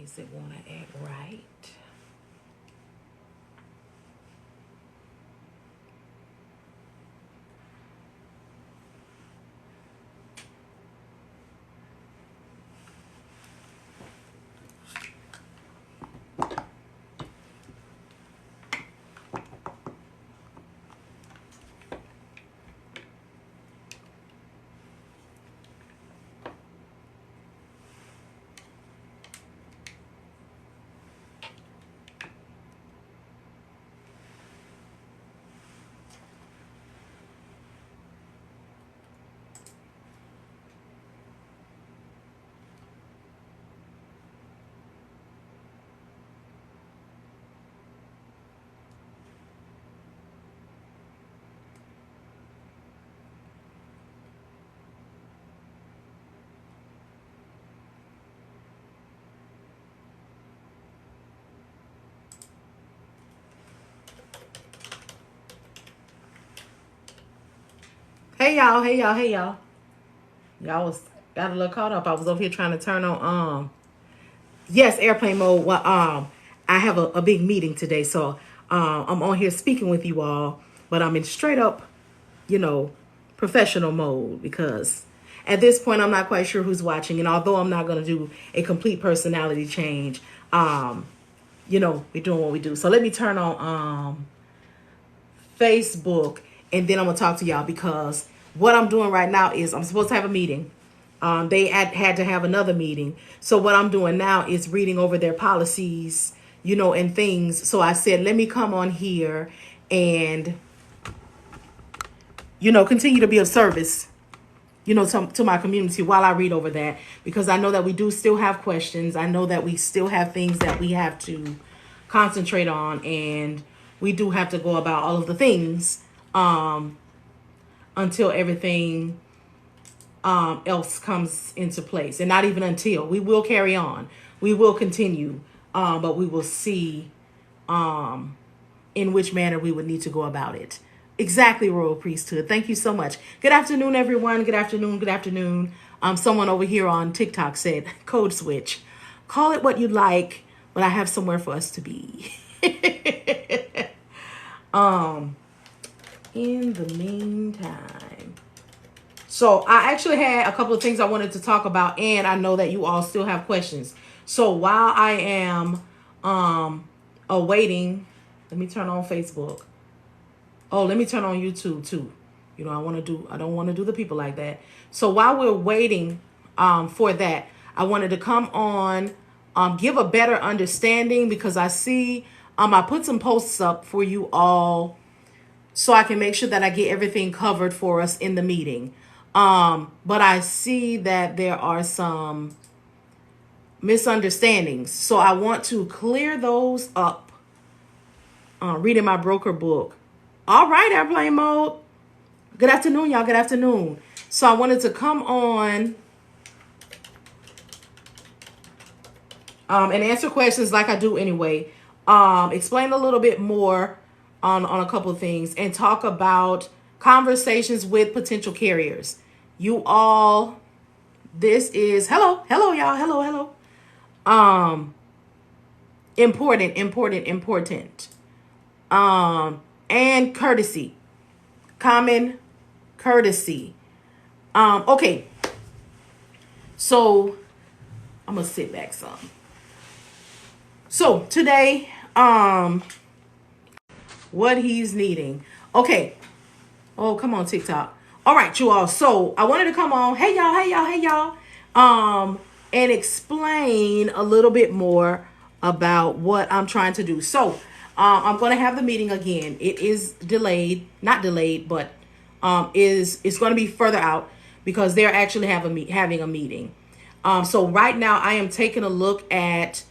Is it want to act right? Hey y'all, hey y'all, hey y'all. Y'all was got a little caught up. I was over here trying to turn on yes, airplane mode. Well, I have a big meeting today, so I'm on here speaking with you all, but I'm in straight up, professional mode because at this point I'm not quite sure who's watching, and although I'm not gonna do a complete personality change, we're doing what we do. So let me turn on Facebook, and then I'm gonna talk to y'all because what I'm doing right now is I'm supposed to have a meeting. They had to have another meeting. So what I'm doing now is reading over their policies, and things. So I said, let me come on here and, continue to be of service, to my community while I read over that, because I know that we do still have questions. I know that we still have things that we have to concentrate on, and we do have to go about all of the things until everything else comes into place. And not even until. We will carry on. We will continue, but we will see in which manner we would need to go about it. Exactly, Royal Priesthood. Thank you so much. Good afternoon, everyone. Good afternoon. Good afternoon. Someone over here on TikTok said, code switch. Call it what you like, but I have somewhere for us to be. In the meantime, so I actually had a couple of things I wanted to talk about, and I know that you all still have questions. So while I am awaiting, let me turn on Facebook. Oh, let me turn on YouTube too. I don't want to do the people like that. So while we're waiting for that, I wanted to come on, give a better understanding, because I see I put some posts up for you all so I can make sure that I get everything covered for us in the meeting. But I see that there are some misunderstandings. So I want to clear those up. Reading my broker book. All right, airplane mode. Good afternoon, y'all. Good afternoon. So I wanted to come on and answer questions like I do anyway. Explain a little bit more on a couple of things, and talk about conversations with potential carriers. You all, this is hello y'all, hello. Important. And courtesy, common courtesy. Okay. So I'm gonna sit back some. So today, what he's needing. Okay. Oh, come on, TikTok. All right, you all. So I wanted to come on. Hey y'all. And explain a little bit more about what I'm trying to do. So I'm going to have the meeting again. It is delayed, not delayed, but it's going to be further out because they're actually having a meeting. So right now I am taking a look at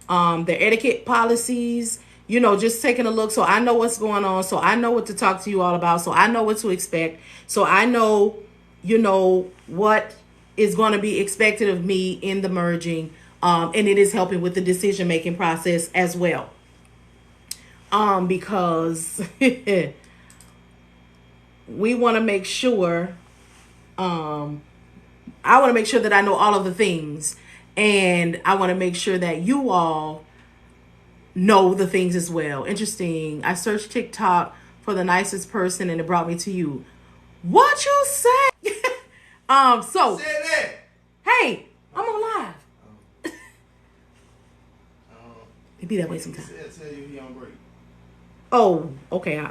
their etiquette policies, just taking a look. So I know what's going on. So I know what to talk to you all about. So I know what to expect. So I know, what is going to be expected of me in the merging. And it is helping with the decision-making process as well. Because we want to make sure, I want to make sure that I know all of the things. And I want to make sure that you all know the things as well. Interesting. I searched TikTok for the nicest person and it brought me to you. What you say? So Say that. hey, I'm on live. It be that way sometimes. Tell you he on break. Oh, okay.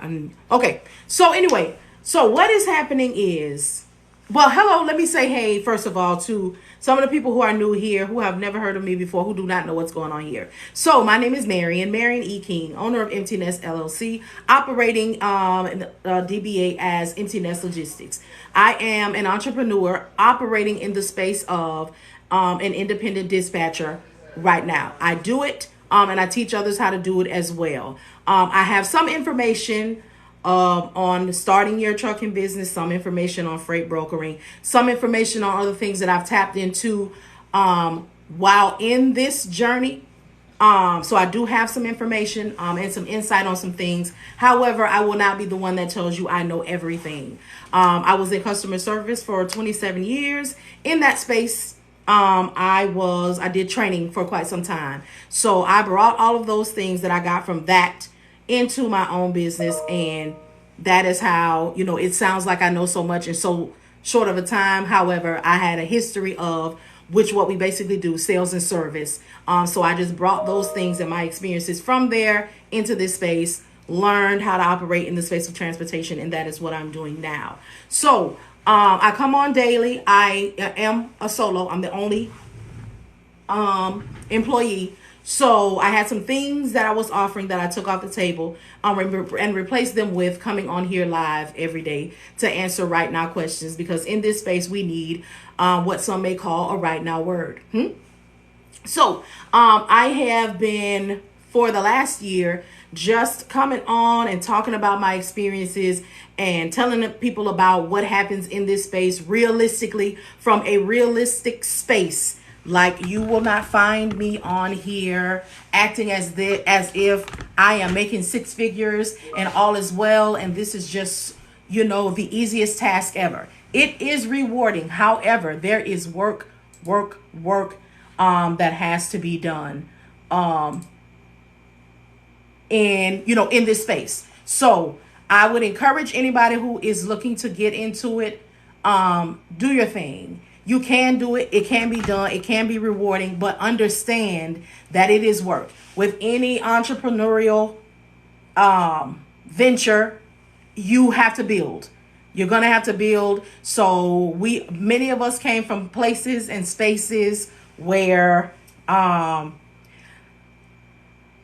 Okay. So anyway, so what is happening is, well, hello. Let me say hey, first of all, to some of the people who are new here, who have never heard of me before, who do not know what's going on here. So my name is Marian E. King, owner of Empty Nest LLC, operating DBA as Empty Nest Logistics. I am an entrepreneur operating in the space of an independent dispatcher right now. I do it. And I teach others how to do it as well. I have some information on starting your trucking business, some information on freight brokering, some information on other things that I've tapped into while in this journey. So I do have some information and some insight on some things. However, I will not be the one that tells you I know everything. I was in customer service for 27 years. In that space, I did training for quite some time. So I brought all of those things that I got from that into my own business. And that is how, it sounds like I know so much in so short of a time. However, I had a history of what we basically do, sales and service. So I just brought those things and my experiences from there into this space, learned how to operate in the space of transportation. And that is what I'm doing now. So I come on daily. I am a solo. I'm the only employee. So I had some things that I was offering that I took off the table and replaced them with coming on here live every day to answer right now questions, because in this space we need what some may call a right now word. So I have been, for the last year, just coming on and talking about my experiences and telling people about what happens in this space realistically, from a realistic space. Like, you will not find me on here acting as if I am making six figures and all is well and this is just, the easiest task ever. It is rewarding. However, there is work that has to be done in this space. So I would encourage anybody who is looking to get into it, do your thing. You can do it. It can be done. It can be rewarding, but understand that it is work. With any entrepreneurial venture, you have to build. You're going to have to build. So many of us came from places and spaces where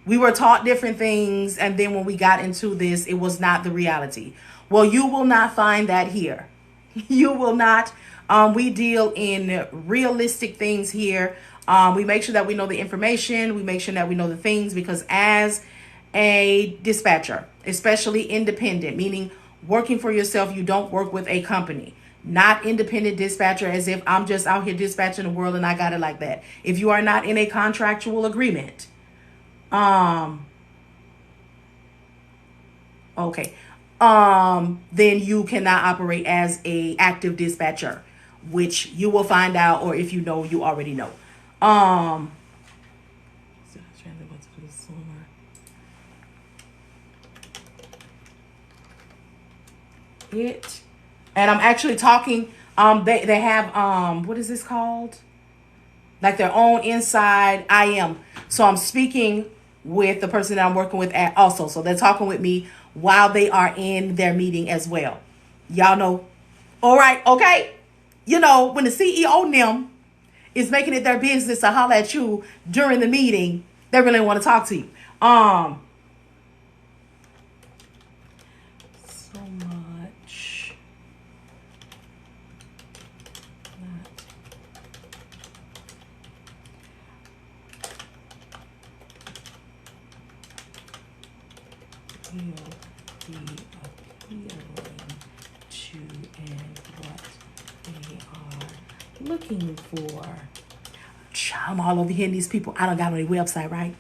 we were taught different things. And then when we got into this, it was not the reality. Well, you will not find that here. You will not. We deal in realistic things here. We make sure that we know the information. We make sure that we know the things, because as a dispatcher, especially independent, meaning working for yourself, you don't work with a company. Not independent dispatcher as if I'm just out here dispatching the world and I got it like that. If you are not in a contractual agreement, then you cannot operate as a active dispatcher, which you will find out, or if you know, you already know. And I'm actually talking, they have, what is this called? Like their own inside IM. So I'm speaking with the person that I'm working with also. So they're talking with me while they are in their meeting as well. Y'all know. All right. Okay. When the CEO NIM is making it their business to holler at you during the meeting, they really want to talk to you. So much. Will be appealing to and what they are looking for. I'm all over here in these people. I don't got on a website, right?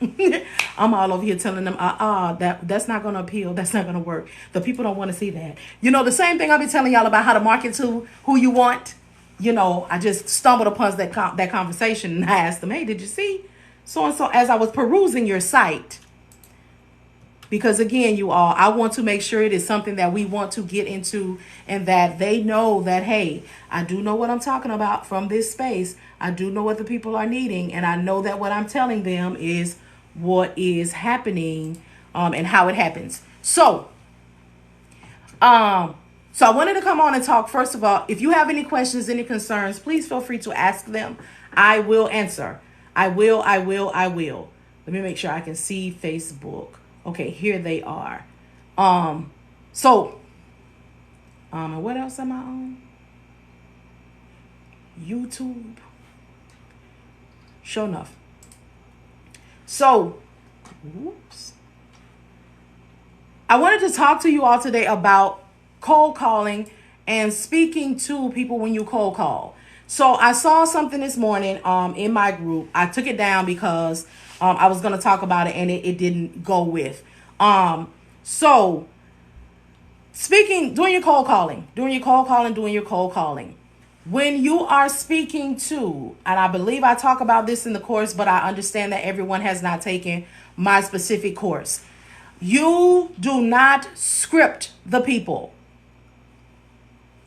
I'm all over here telling them, that's not going to appeal. That's not going to work. The people don't want to see that. The same thing I'll be telling y'all about how to market to who you want. I just stumbled upon that conversation, and I asked them, hey, did you see so and so, as I was perusing your site? Because again, you all, I want to make sure it is something that we want to get into, and that they know that, hey, I do know what I'm talking about from this space. I do know what the people are needing, and I know that what I'm telling them is what is happening, and how it happens. So I wanted to come on and talk. First of all, if you have any questions, any concerns, please feel free to ask them. I will answer. I will. Let me make sure I can see Facebook. Okay, here they are. And what else am I on? YouTube. Sure enough. So, whoops. I wanted to talk to you all today about cold calling and speaking to people when you cold call. So I saw something this morning in my group. I took it down because I was going to talk about it, and it didn't go with. So doing your cold calling. When you are speaking to, and I believe I talk about this in the course, but I understand that everyone has not taken my specific course. You do not script the people.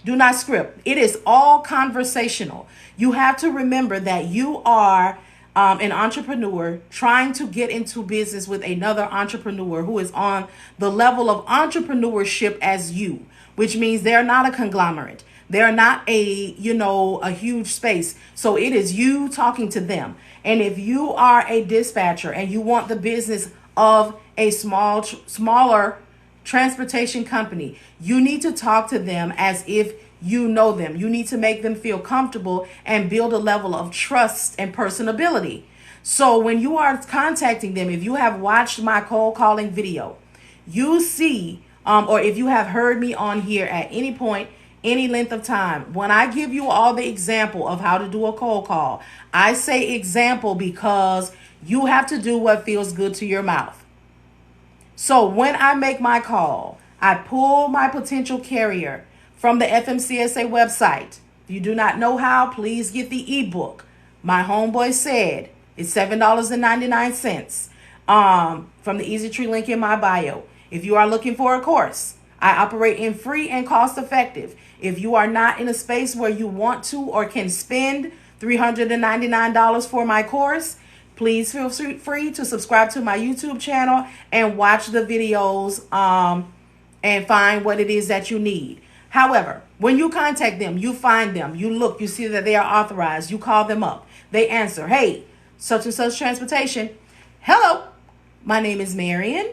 Do not script. It is all conversational. You have to remember that you are an entrepreneur trying to get into business with another entrepreneur who is on the level of entrepreneurship as you, which means they're not a conglomerate. They're not a huge space. So it is you talking to them. And if you are a dispatcher and you want the business of a smaller transportation company, you need to talk to them as if you know them. You need to make them feel comfortable and build a level of trust and personability. So when you are contacting them, if you have watched my cold calling video, you see, or if you have heard me on here at any point, any length of time, when I give you all the example of how to do a cold call, I say example because you have to do what feels good to your mouth. So when I make my call, I pull my potential carrier from the Fmcsa website. If you do not know how, please get the ebook. My homeboy said it's $7.99 from the Easy Tree link in my bio. If you are looking for a course, I operate in free and cost effective. If you are not in a space where you want to or can spend $399 for my course, please feel free to subscribe to my YouTube channel and watch the videos and find what it is that you need. However, when you contact them, you find them, you look, you see that they are authorized, you call them up, they answer, hey, such and such transportation. Hello, my name is Marian.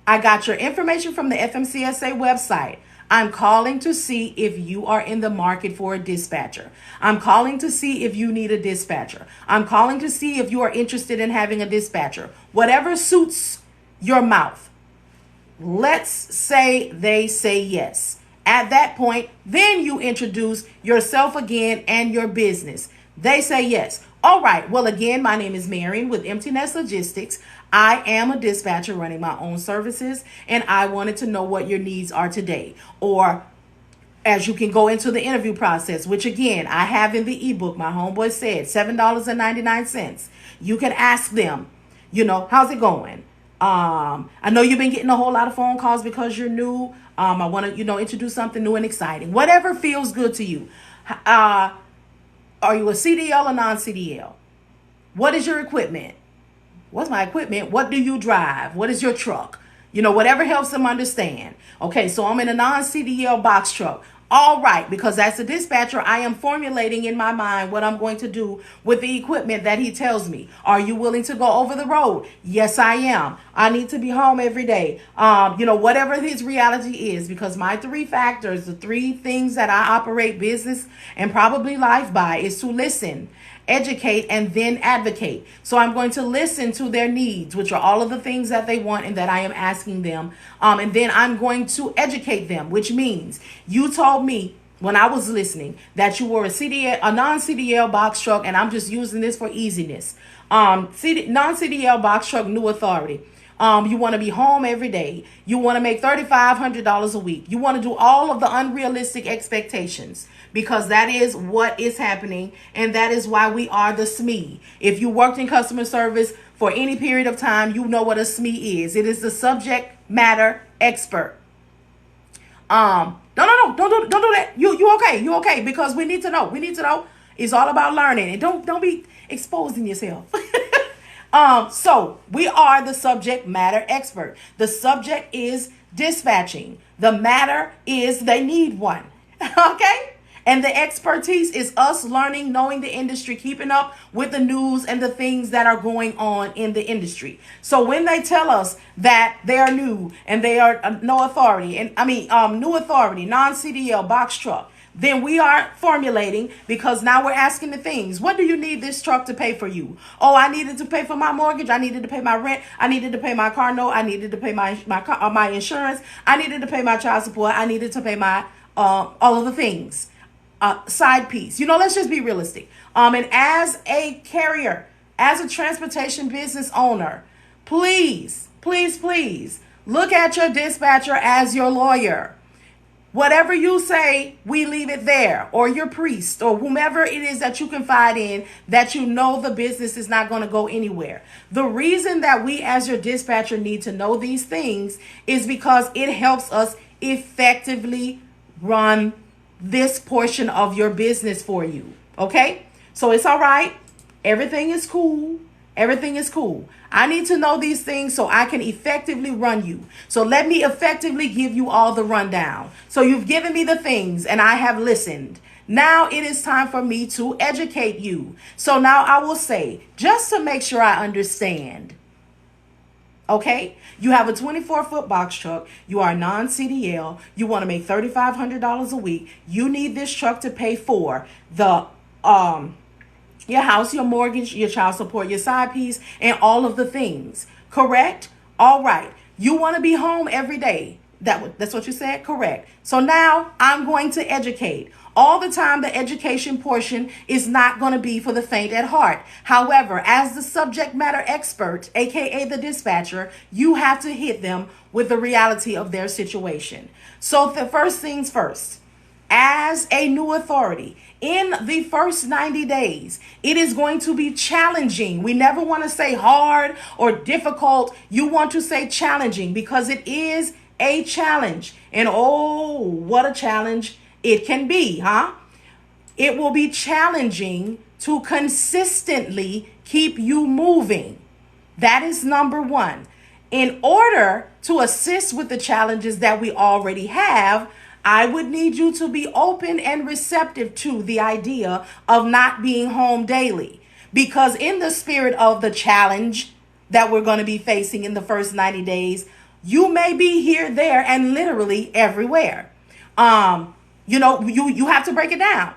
I got your information from the Fmcsa website. I'm calling to see if you are in the market for a dispatcher. I'm calling to see if you need a dispatcher. I'm calling to see if you are interested in having a dispatcher. Whatever suits your mouth. Let's say they say yes. At that point, then you introduce yourself again and your business. They say yes. All right. Well, again, my name is Marian with Empty Nest Logistics. I am a dispatcher running my own services, and I wanted to know what your needs are today. Or as you can go into the interview process, which again, I have in the ebook, my homeboy said, $7.99. You can ask them, how's it going? I know you've been getting a whole lot of phone calls because you're new. I want to, introduce something new and exciting. Whatever feels good to you. Are you a CDL or non-CDL? What is your equipment? What's my equipment? What do you drive? What is your truck? Whatever helps them understand. Okay, so I'm in a non-CDL box truck. All right, because as a dispatcher, I am formulating in my mind what I'm going to do with the equipment that he tells me. Are you willing to go over the road? Yes, I am. I need to be home every day. Whatever his reality is, because my three factors, the three things that I operate business and probably life by is to listen, educate, and then advocate. So I'm going to listen to their needs, which are all of the things that they want and that I am asking them. And then I'm going to educate them, which means you told me when I was listening that you were a non-CDL box truck, and I'm just using this for easiness. Non-CDL box truck, new authority. You want to be home every day. You want to make $3,500 a week. You want to do all of the unrealistic expectations, because that is what is happening. And that is why we are the SME. If you worked in customer service for any period of time, you know what a SME is. It is the subject matter expert. No, don't do that. You okay? Because we need to know. It's all about learning, and don't be exposing yourself. So we are the subject matter expert. The subject is dispatching. The matter is they need one. Okay? And the expertise is us learning, knowing the industry, keeping up with the news and the things that are going on in the industry. So when they tell us that they are new and they are no authority, new authority, non-CDL, box truck, then we are formulating, because now we're asking the things. What do you need this truck to pay for you? Oh, I needed to pay for my mortgage. I needed to pay my rent. I needed to pay my car note. I needed to pay my insurance. I needed to pay my child support. I needed to pay my all of the things. Side piece. Let's just be realistic. And as a carrier, as a transportation business owner, please look at your dispatcher as your lawyer. Whatever you say, we leave it there, or your priest, or whomever it is that you confide in, that you know the business is not going to go anywhere. The reason that we as your dispatcher need to know these things is because it helps us effectively run this portion of your business for you. Okay? So it's all right. Everything is cool. I need to know these things so I can effectively run you. So let me effectively give you all the rundown. So you've given me the things and I have listened. Now it is time for me to educate you. So now I will say, just to make sure I understand. Okay, you have a 24-foot box truck. You are non-CDL. You want to make $3,500 a week. You need this truck to pay for the your house, your mortgage, your child support, your side piece, and all of the things. Correct? All right. You want to be home every day. That's what you said? Correct. So now I'm going to educate. All the time, the education portion is not going to be for the faint at heart. However, as the subject matter expert, aka the dispatcher, you have to hit them with the reality of their situation. So the first things first, as a new authority, in the first 90 days, it is going to be challenging. We never want to say hard or difficult. You want to say challenging, because it is a challenge. And oh, what a challenge it can be, huh? It will be challenging to consistently keep you moving. That is number one. In order to assist with the challenges that we already have, I would need you to be open and receptive to the idea of not being home daily. Because in the spirit of the challenge that we're going to be facing in the first 90 days, you may be here, there, and literally everywhere. You have to break it down.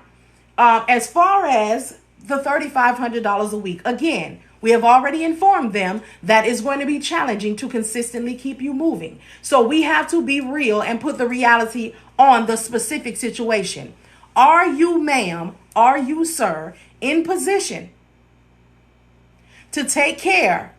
As far as the $3,500 a week, again, we have already informed them that it's going to be challenging to consistently keep you moving. So we have to be real and put the reality on the specific situation. Are you, ma'am, are you, sir, in position to take care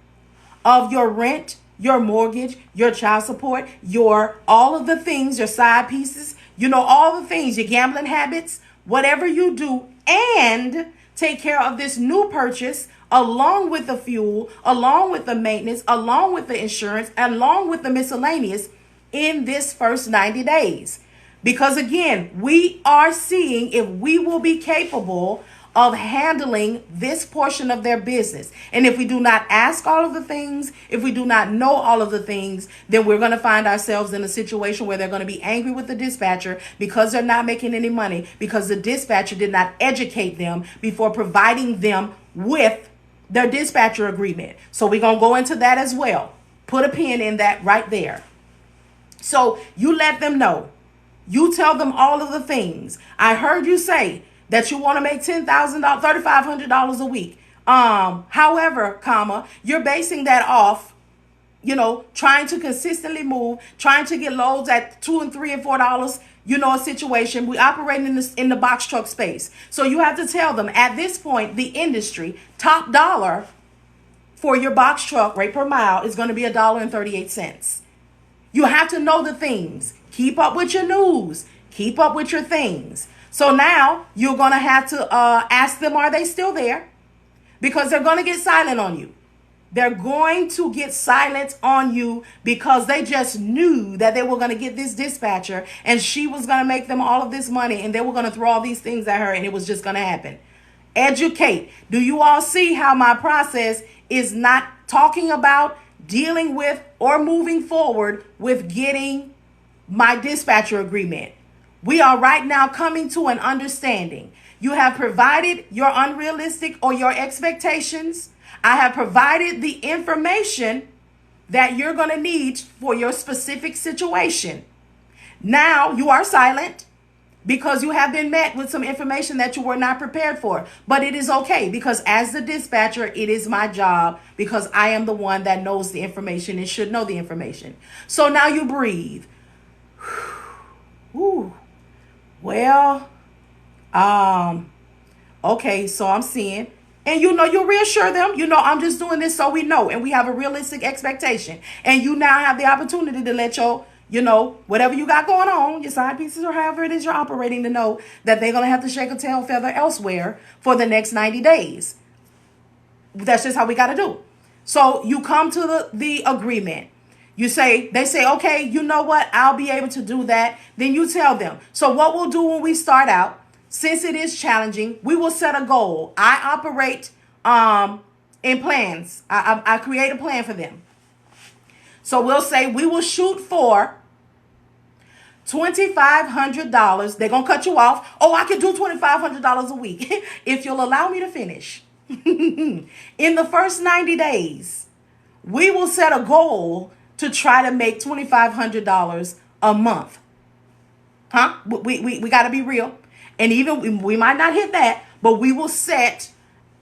of your rent, your mortgage, your child support, your all of the things, your side pieces, all the things, your gambling habits, whatever you do, and take care of this new purchase along with the fuel, along with the maintenance, along with the insurance, along with the miscellaneous in this first 90 days. Because again, we are seeing if we will be capable of handling this portion of their business. And if we do not ask all of the things, if we do not know all of the things, then we're going to find ourselves in a situation where they're going to be angry with the dispatcher because they're not making any money, because the dispatcher did not educate them before providing them with their dispatcher agreement. So we're going to go into that as well. Put a pin in that right there. So you let them know. You tell them all of the things. I heard you say that you want to make $10,000, $3,500 a week. However, you're basing that off, trying to consistently move, trying to get loads at $2 and $3 and $4, a situation. We operate in the box truck space. So you have to tell them at this point, the industry, top dollar for your box truck rate per mile is going to be $1.38. You have to know the things. Keep up with your news. Keep up with your things. So now you're going to have to ask them, are they still there? Because they're going to get silent on you. They're going to get silent on you because they just knew that they were going to get this dispatcher and she was going to make them all of this money and they were going to throw all these things at her and it was just going to happen. Educate. Do you all see how my process is not talking about dealing with or moving forward with getting my dispatcher agreement? We are right now coming to an understanding. You have provided your unrealistic or your expectations. I have provided the information that you're going to need for your specific situation. Now you are silent because you have been met with some information that you were not prepared for. But it is okay because as the dispatcher, it is my job because I am the one that knows the information and should know the information. So now you breathe. Ooh. Well, okay, so I'm seeing, and you reassure them, I'm just doing this so we know, and we have a realistic expectation. And you now have the opportunity to let whatever you got going on, your side pieces or however it is you're operating, to know that they're going to have to shake a tail feather elsewhere for the next 90 days. That's just how we got to do. So you come to the agreement. They say, okay, you know what? I'll be able to do that. Then you tell them. So what we'll do when we start out, since it is challenging, we will set a goal. I operate in plans. I create a plan for them. So we'll say we will shoot for $2,500. They're going to cut you off. Oh, I can do $2,500 a week if you'll allow me to finish. In the first 90 days, we will set a goal to try to make $2,500 a month. We got to be real. And even we might not hit that, but we will set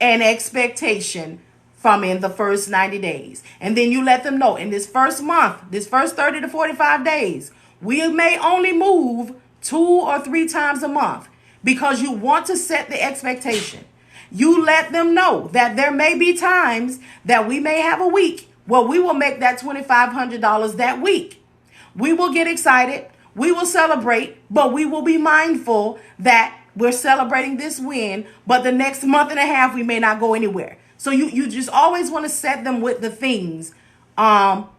an expectation from in the first 90 days. And then you let them know in this first month, this first 30 to 45 days, we may only move 2 or 3 times a month because you want to set the expectation. You let them know that there may be times that we may have a week where we will make that $2,500 that week. We will get excited. We will celebrate, but we will be mindful that we're celebrating this win, but the next month and a half, we may not go anywhere. So you just always want to set them with the things that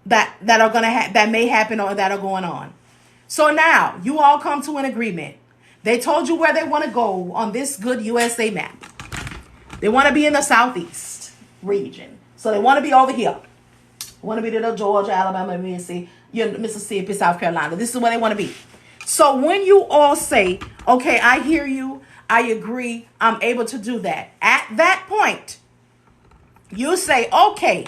are going to that may happen or that are going on. So now you all come to an agreement. They told you where they want to go on this good USA map. They want to be in the Southeast region. So they want to be over here. They want to be to Georgia, Alabama, Mississippi, South Carolina. This is where they want to be. So when you all say, okay, I hear you, I agree, I'm able to do that. At that point, you say, okay,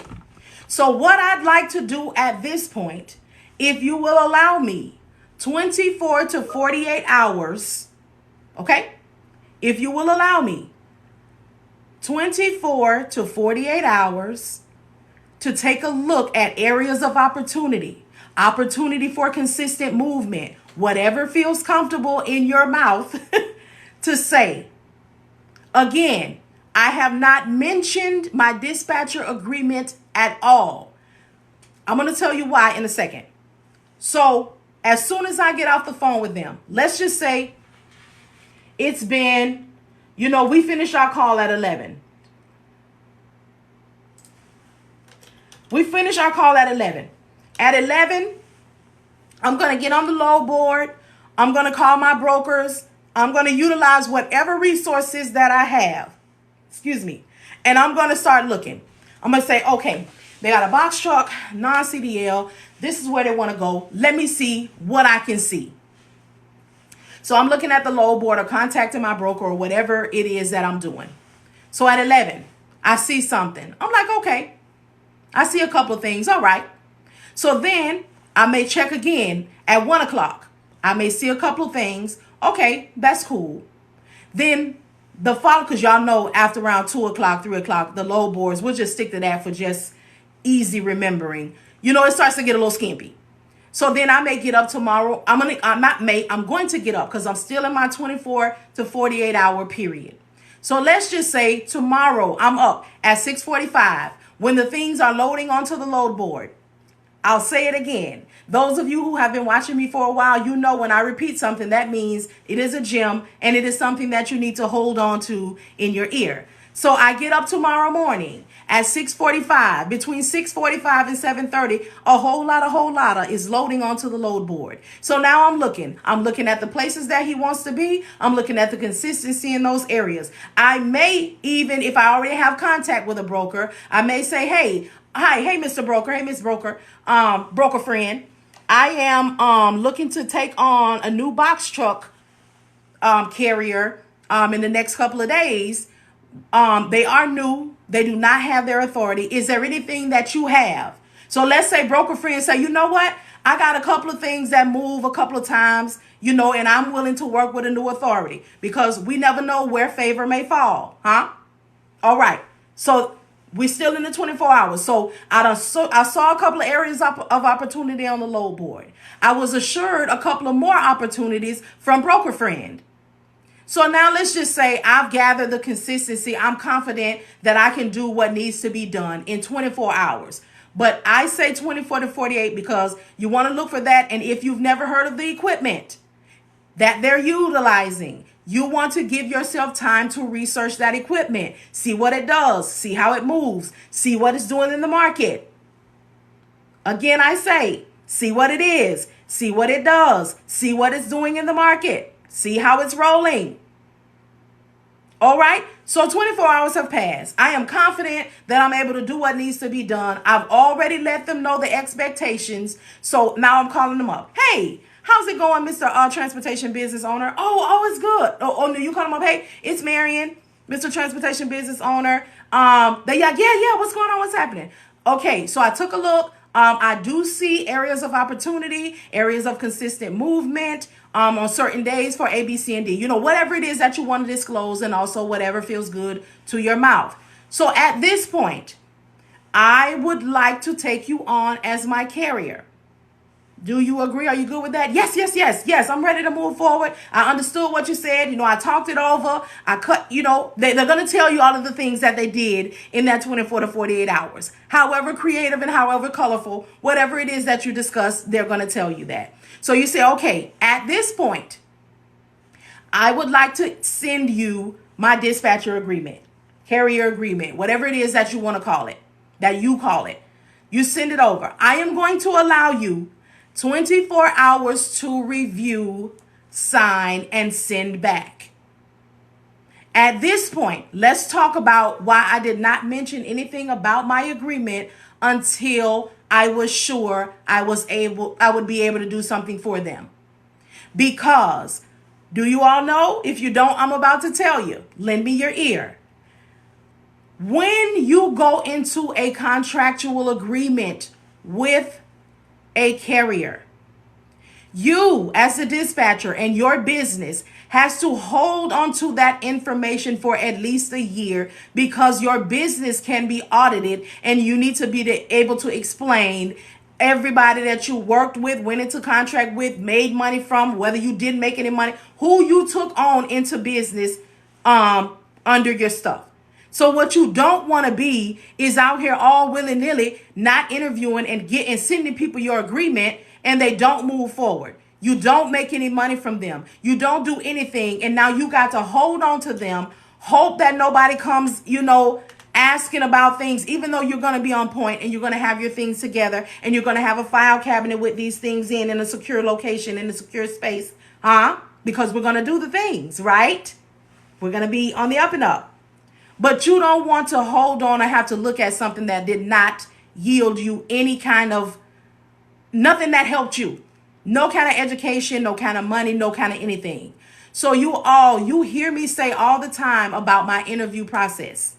so what I'd like to do at this point, if you will allow me 24 to 48 hours, okay? If you will allow me 24 to 48 hours to take a look at areas of opportunity for consistent movement, whatever feels comfortable in your mouth to say. Again, I have not mentioned my dispatcher agreement at all. I'm going to tell you why in a second. So as soon as I get off the phone with them, let's just say it's been, we finished our call at 11. We finished our call at 11. At 11, I'm going to get on the load board. I'm going to call my brokers. I'm going to utilize whatever resources that I have. And I'm going to start looking. I'm going to say, okay, they got a box truck, non-CDL. This is where they want to go. Let me see what I can see. So I'm looking at the load board or contacting my broker or whatever it is that I'm doing. So at 11, I see something. I'm like, okay, I see a couple of things. All right. So then I may check again at 1 o'clock. I may see a couple of things. Okay, that's cool. Then the follow, because y'all know after around 2 o'clock, 3 o'clock, the load boards, we'll just stick to that for just easy remembering. It starts to get a little skimpy. So then I may get up tomorrow. I'm going to get up because I'm still in my 24 to 48 hour period. So let's just say tomorrow I'm up at 6:45. when the things are loading onto the load board. I'll say it again. Those of you who have been watching me for a while, you know when I repeat something, that means it is a gem and it is something that you need to hold on to in your ear. So I get up tomorrow morning at 6:45, between 6:45 and 7:30, a whole lot is loading onto the load board. So now I'm looking at the places that he wants to be. I'm looking at the consistency in those areas. I may even, if I already have contact with a broker, I may say, hey, hi, hey, Mr. Broker, hey, Miss Broker, broker friend, I am looking to take on a new box truck carrier in the next couple of days. They are new. They do not have their authority. Is there anything that you have? So let's say broker friends say, you know what? I got a couple of things that move a couple of times, and I'm willing to work with a new authority because we never know where favor may fall. Huh? All right. So we're still in the 24 hours. So I saw a couple of areas of opportunity on the load board. I was assured a couple of more opportunities from broker friend. So now let's just say I've gathered the consistency. I'm confident that I can do what needs to be done in 24 hours. But I say 24 to 48 because you want to look for that. And if you've never heard of the equipment that they're utilizing, you want to give yourself time to research that equipment. See what it does. See how it moves. See what it's doing in the market. Again, I say, see what it is. See what it does. See what it's doing in the market. See how it's rolling. All right. So 24 hours have passed. I am confident that I'm able to do what needs to be done. I've already let them know the expectations. So now I'm calling them up. Hey, how's it going, Mr. Transportation Business Owner? Oh, it's good. Oh, no, you call them up. Hey, it's Marian, Mr. Transportation Business Owner. Yeah. What's going on? What's happening? Okay. So I took a look. I do see areas of opportunity, areas of consistent movement on certain days for A, B, C, and D. Whatever it is that you want to disclose and also whatever feels good to your mouth. So at this point, I would like to take you on as my carrier. Do you agree? Are you good with that? Yes. I'm ready to move forward. I understood what you said. I talked it over. I cut, they're going to tell you all of the things that they did in that 24 to 48 hours. However creative and however colorful, whatever it is that you discuss, they're going to tell you that. So you say, okay, at this point, I would like to send you my dispatcher agreement, carrier agreement, whatever it is that you want to call it, that you call it. You send it over. I am going to allow you 24 hours to review, sign, and send back. At this point, let's talk about why I did not mention anything about my agreement until I was sure I would be able to do something for them. Because, do you all know? If you don't, I'm about to tell you. Lend me your ear. When you go into a contractual agreement with a carrier, you as a dispatcher and your business has to hold on to that information for at least a year because your business can be audited and you need to be able to explain everybody that you worked with, went into contract with, made money from, whether you didn't make any money, who you took on into business under your stuff. So what you don't want to be is out here all willy-nilly, not interviewing and sending people your agreement and they don't move forward. You don't make any money from them. You don't do anything. And now you got to hold on to them, hope that nobody comes, asking about things, even though you're going to be on point and you're going to have your things together and you're going to have a file cabinet with these things in a secure location, in a secure space, because we're going to do the things, right? We're going to be on the up and up. But you don't want to hold on or have to look at something that did not yield you any kind of, nothing that helped you. No kind of education, no kind of money, no kind of anything. So you hear me say all the time about my interview process.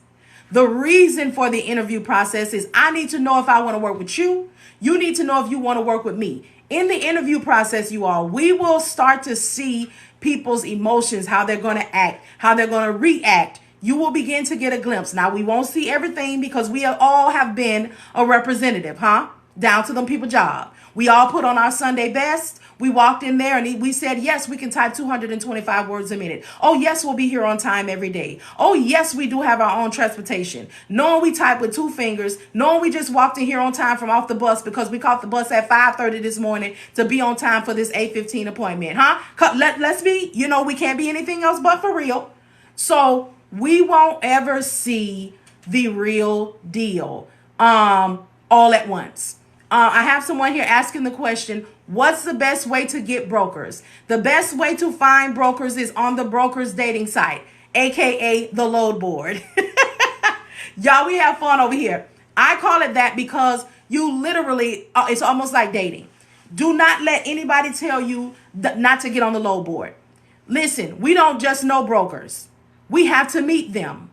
The reason for the interview process is I need to know if I want to work with you. You need to know if you want to work with me. In the interview process, we will start to see people's emotions, how they're going to act, how they're going to react. You will begin to get a glimpse. Now, we won't see everything because we all have been a representative, down to them people job. We all put on our Sunday best. We walked in there and we said, yes, we can type 225 words a minute. Oh, yes, we'll be here on time every day. Oh, yes, we do have our own transportation. Knowing we type with 2 fingers, knowing we just walked in here on time from off the bus because we caught the bus at 5:30 this morning to be on time for this 8:15 appointment, huh? Let's be, we can't be anything else but for real. So we won't ever see the real deal all at once. I have someone here asking the question, what's the best way to get brokers? The best way to find brokers is on the broker's dating site, aka the load board. Y'all, we have fun over here. I call it that because you literally, it's almost like dating. Do not let anybody tell you not to get on the load board. Listen, we don't just know brokers. We have to meet them.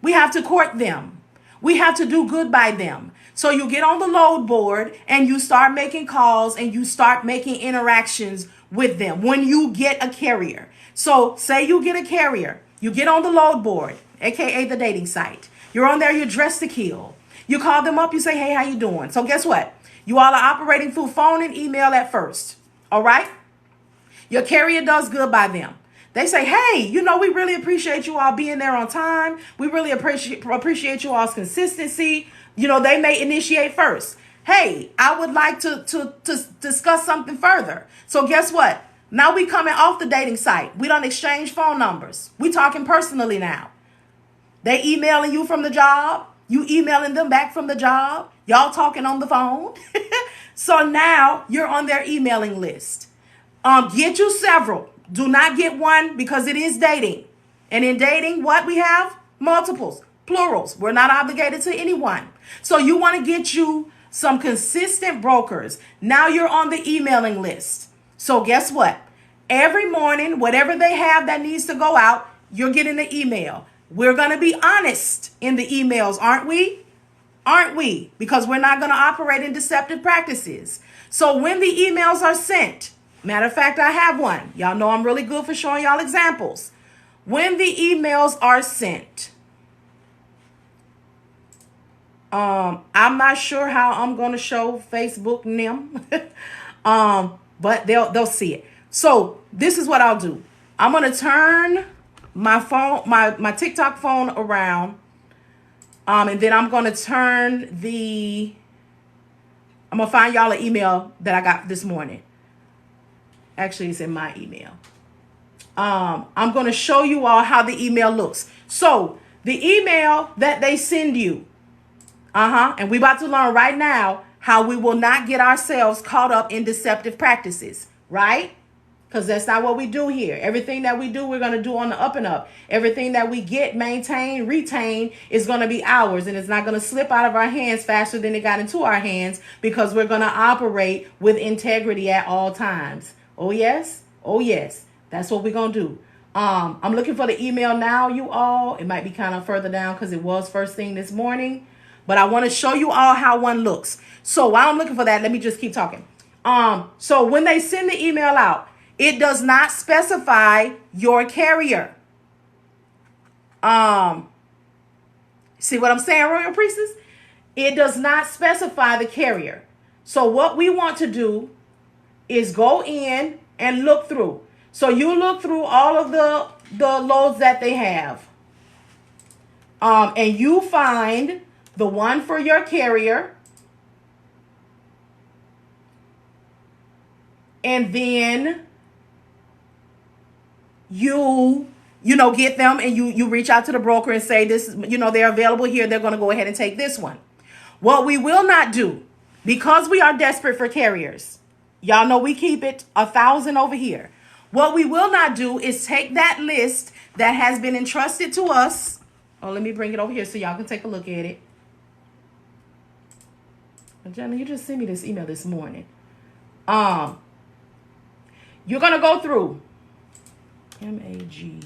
We have to court them. We have to do good by them. So you get on the load board and you start making calls and you start making interactions with them when you get a carrier. So say you get a carrier, you get on the load board, aka the dating site. You're on there, you're dressed to kill. You call them up, you say, hey, how you doing? So guess what? You all are operating through phone and email at first. All right? Your carrier does good by them. They say, hey, we really appreciate you all being there on time. We really appreciate you all's consistency. They may initiate first. Hey, I would like to discuss something further. So guess what? Now we coming off the dating site. We don't exchange phone numbers. We talking personally now. They emailing you from the job. You emailing them back from the job. Y'all talking on the phone. So now you're on their emailing list. Get you several. Do not get one because it is dating. And in dating, what we have? Multiples, plurals. We're not obligated to anyone. So you want to get you some consistent brokers. Now you're on the emailing list. So guess what? Every morning, whatever they have that needs to go out, you're getting the email. We're going to be honest in the emails, aren't we? Aren't we? Because we're not going to operate in deceptive practices. So when the emails are sent, matter of fact, I have one. Y'all know I'm really good for showing y'all examples. When the emails are sent, I'm not sure how I'm going to show Facebook them, but they'll see it. So this is what I'll do. I'm going to turn my phone, my TikTok phone around, and then I'm going to turn I'm going to find y'all an email that I got this morning. Actually, it's in my email. I'm going to show you all how the email looks. So the email that they send you, and we're about to learn right now how we will not get ourselves caught up in deceptive practices, right? Because that's not what we do here. Everything that we do, we're going to do on the up and up. Everything that we get, maintain, retain is going to be ours. And it's not going to slip out of our hands faster than it got into our hands because we're going to operate with integrity at all times. Oh, yes. Oh, yes. That's what we're going to do. I'm looking for the email now, you all. It might be kind of further down because it was first thing this morning. But I want to show you all how one looks. So while I'm looking for that, let me just keep talking. So when they send the email out, it does not specify your carrier. See what I'm saying, Royal Priestess? It does not specify the carrier. So what we want to do is go in and look through. So you look through all of the loads that they have. And you find the one for your carrier. And then you get them and you reach out to the broker and say, this, they're available here. They're going to go ahead and take this one. What we will not do, because we are desperate for carriers, y'all know we keep it 1,000 over here. What we will not do is take that list that has been entrusted to us. Oh, let me bring it over here so y'all can take a look at it. Jenna, you just sent me this email this morning. You're going to go through Magell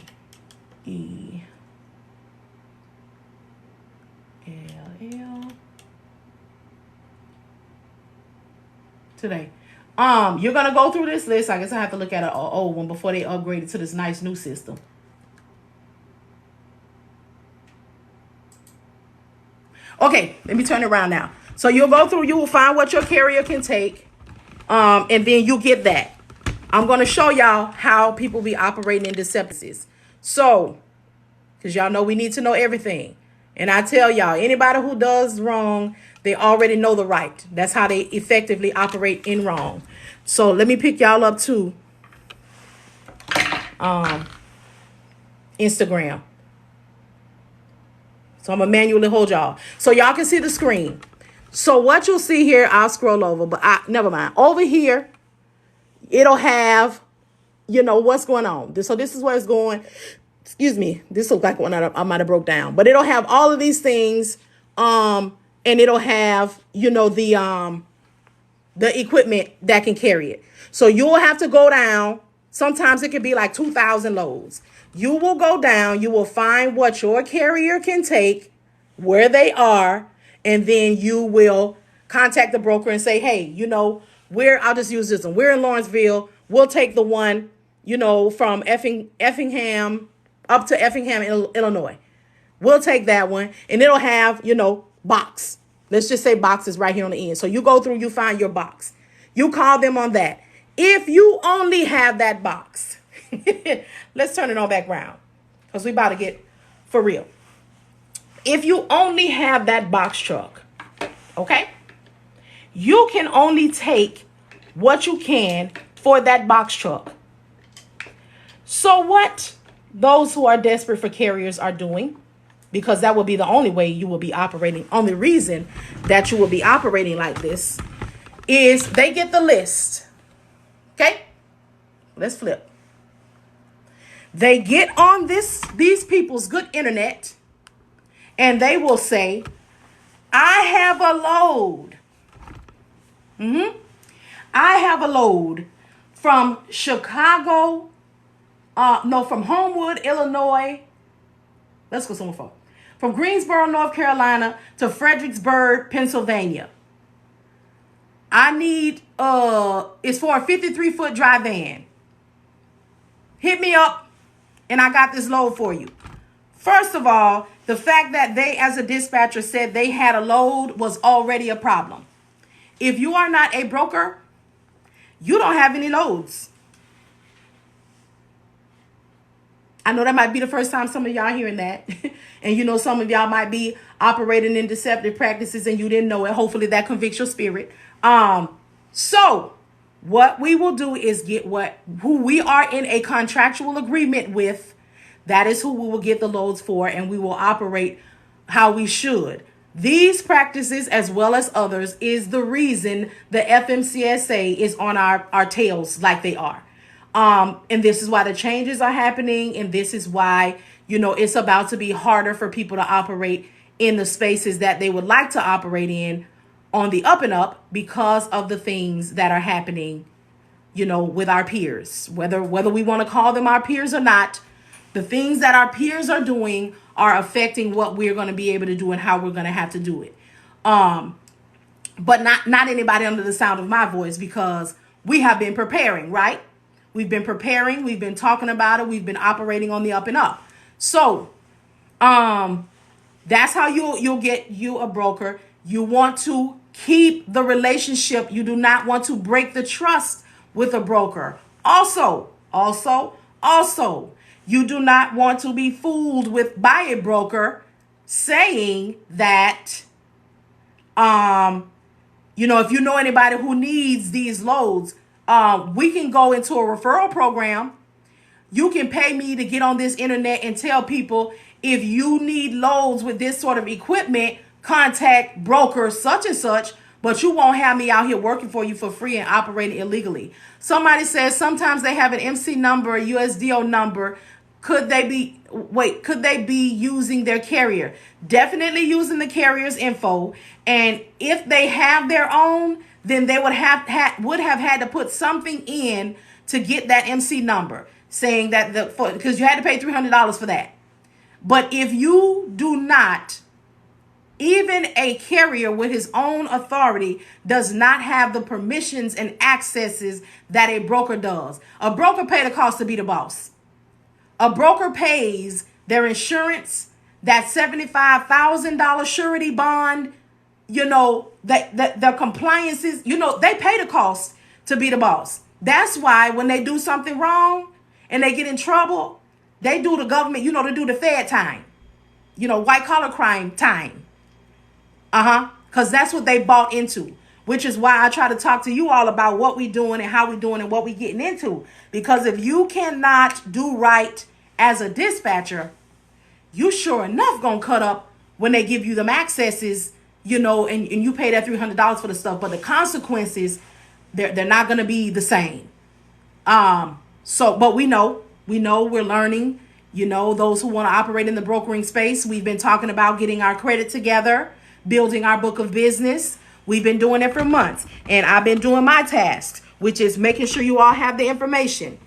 today. You're going to go through this list. I guess I have to look at an old one before they upgrade it to this nice new system. Okay, let me turn it around now. So you'll go through, you will find what your carrier can take, and then you get that. I'm going to show y'all how people be operating in deceptions. So, because y'all know we need to know everything. And I tell y'all, anybody who does wrong, they already know the right. That's how they effectively operate in wrong. So let me pick y'all up to Instagram. So I'm going to manually hold y'all, so y'all can see the screen. So what you'll see here, I'll scroll over, but never mind. Over here, it'll have, what's going on. So this is where it's going. Excuse me. This looks like one I might have broke down, but it'll have all of these things. And it'll have, the equipment that can carry it. So you'll have to go down. Sometimes it could be like 2,000 loads. You will go down. You will find what your carrier can take, where they are. And then you will contact the broker and say, hey, I'll just use this one. We're in Lawrenceville. We'll take the one, from Effingham up to Effingham, Illinois. We'll take that one. And it'll have, box. Let's just say boxes right here on the end. So you go through, you find your box. You call them on that. If you only have that box, let's turn it on back around, because we about to get for real. If you only have that box truck, okay, you can only take what you can for that box truck. So what those who are desperate for carriers are doing, because that will be the only way you will be operating, only reason that you will be operating like this, is they get the list. Okay, let's flip. They get on these people's good internet, and they will say, I have a load. I have a load from Chicago, from Homewood, Illinois. Let's go somewhere far. From Greensboro, North Carolina to Fredericksburg, Pennsylvania. I need, it's for a 53-foot dry van. Hit me up, and I got this load for you. First of all, the fact that they, as a dispatcher, said they had a load was already a problem. If you are not a broker, you don't have any loads. I know that might be the first time some of y'all hearing that. And some of y'all might be operating in deceptive practices and you didn't know it. Hopefully that convicts your spirit. So what we will do is get who we are in a contractual agreement with. That is who we will get the loads for, and we will operate how we should. These practices, as well as others, is the reason the Fmcsa is on our tails like they are. And this is why the changes are happening. And this is why, it's about to be harder for people to operate in the spaces that they would like to operate in on the up and up, because of the things that are happening, with our peers, whether we want to call them our peers or not. The things that our peers are doing are affecting what we're going to be able to do and how we're going to have to do it. But not anybody under the sound of my voice, because we have been preparing, right? We've been preparing. We've been talking about it. We've been operating on the up and up. So that's how you'll get you a broker. You want to keep the relationship. You do not want to break the trust with a broker. Also, you do not want to be fooled by a broker saying that, if you know anybody who needs these loads, we can go into a referral program. You can pay me to get on this internet and tell people, if you need loads with this sort of equipment, contact broker such and such, but you won't have me out here working for you for free and operating illegally. Somebody says sometimes they have an MC number, a USDO number. Could they be using their carrier? Definitely using the carrier's info. And if they have their own, then they would have had to put something in to get that MC number, saying that because you had to pay $300 for that. But if you do not, even a carrier with his own authority does not have the permissions and accesses that a broker does. A broker pays the cost to be the boss. A broker pays their insurance, that $75,000 surety bond, the compliances, they pay the cost to be the boss. That's why when they do something wrong and they get in trouble, they do the government, they do the Fed time, white collar crime time. Because that's what they bought into, which is why I try to talk to you all about what we doing and how we doing and what we getting into. Because if you cannot do right as a dispatcher, you sure enough gonna cut up when they give you them accesses, and you pay that $300 for the stuff. But the consequences, they're not gonna be the same. But we know we're learning. Those who want to operate in the brokering space, we've been talking about getting our credit together, building our book of business. We've been doing it for months, and I've been doing my tasks, which is making sure you all have the information,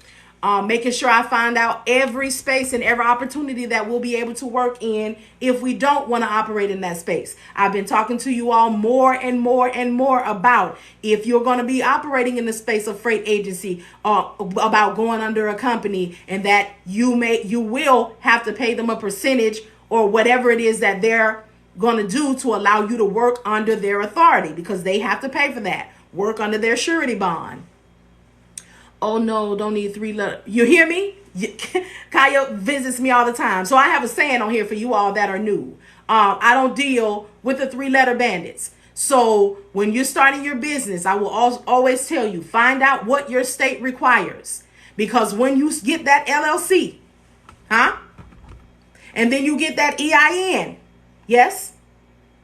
making sure I find out every space and every opportunity that we'll be able to work in if we don't want to operate in that space. I've been talking to you all more and more and more about if you're going to be operating in the space of freight agency, about going under a company, and that you will have to pay them a percentage or whatever it is that they're going to do to allow you to work under their authority, because they have to pay for that. Work under their surety bond. Oh no, don't need 3 letters. You hear me? Kaya visits me all the time. So I have a saying on here for you all that are new. I don't deal with the 3-letter bandits. So when you're starting your business, I will always tell you, find out what your state requires. Because when you get that LLC, and then you get that EIN, yes,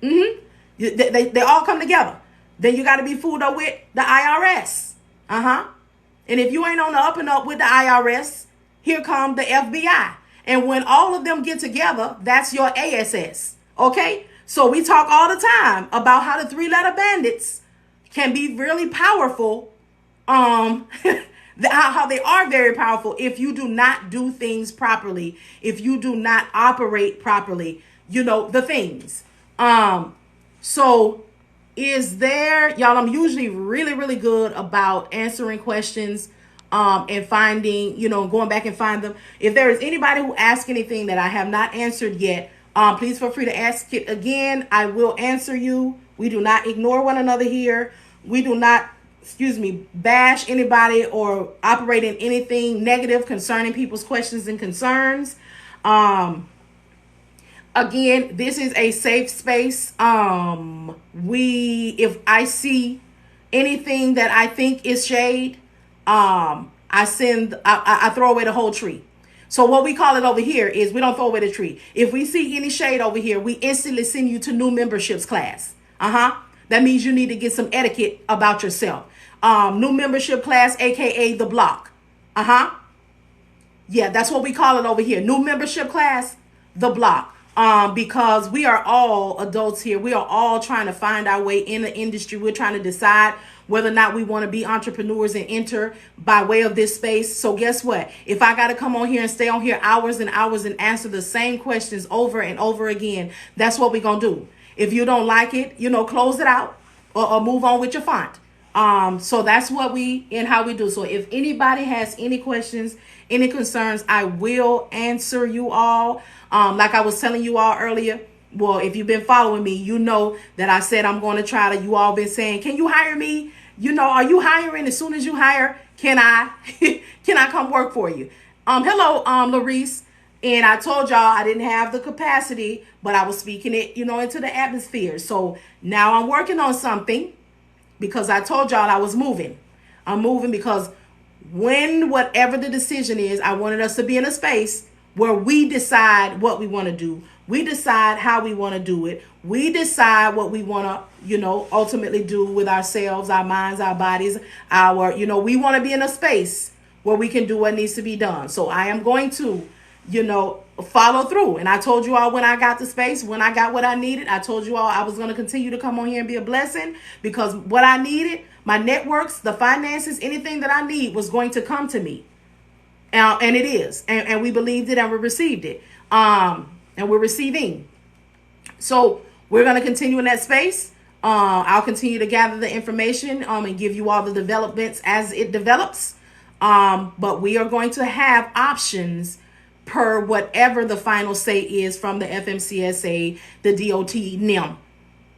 they all come together. Then you got to be fooled up with the IRS. And if you ain't on the up and up with the IRS, here come the FBI. And when all of them get together, that's your ASS. Okay? So we talk all the time about how the 3-letter bandits can be really powerful. How they are very powerful if you do not do things properly, if you do not operate properly, the things. So is there, y'all, I'm usually really, really good about answering questions and finding, going back and find them. If there is anybody who asks anything that I have not answered yet, please feel free to ask it again. I will answer you. We do not ignore one another here. We do not, bash anybody or operate in anything negative concerning people's questions and concerns. Again, this is a safe space. If I see anything that I think is shade, I throw away the whole tree. So what we call it over here is we don't throw away the tree. If we see any shade over here, we instantly send you to new memberships class. That means you need to get some etiquette about yourself. New membership class, aka the block. Yeah, that's what we call it over here. New membership class, the block. Because we are all adults here. We are all trying to find our way in the industry. We're trying to decide whether or not we want to be entrepreneurs and enter by way of this space. So guess what? If I got to come on here and stay on here hours and hours and answer the same questions over and over again, that's what we're going to do. If you don't like it, close it out or move on with your font. So that's what how we do. So if anybody has any questions, any concerns, I will answer you all. Like I was telling you all earlier, well, if you've been following me, you know that I said I'm going to try to, you all been saying, can you hire me? Are you hiring? As soon as you hire, can I come work for you? Hello, Larice. And I told y'all I didn't have the capacity, but I was speaking it, into the atmosphere. So now I'm working on something because I told y'all I was moving. I'm moving because whatever the decision is, I wanted us to be in a space where we decide what we want to do. We decide how we want to do it. We decide what we want to, ultimately do with ourselves, our minds, our bodies, we want to be in a space where we can do what needs to be done. So I am going to, follow through. And I told you all when I got the space, when I got what I needed, I told you all I was going to continue to come on here and be a blessing, because what I needed, my networks, the finances, anything that I need was going to come to me. And it is. And we believed it and we received it. And we're receiving. So we're going to continue in that space. I'll continue to gather the information and give you all the developments as it develops. But we are going to have options per whatever the final say is from the Fmcsa, the DOT, NIM.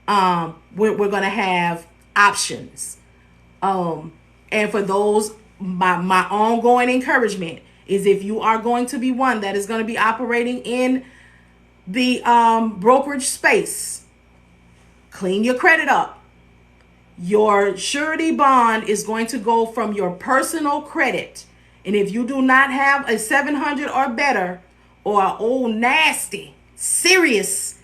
we're going to have options. And for those, my ongoing encouragement is, if you are going to be one that is going to be operating in the brokerage space, clean your credit up. Your surety bond is going to go from your personal credit. And if you do not have a 700 or better, or an old nasty, serious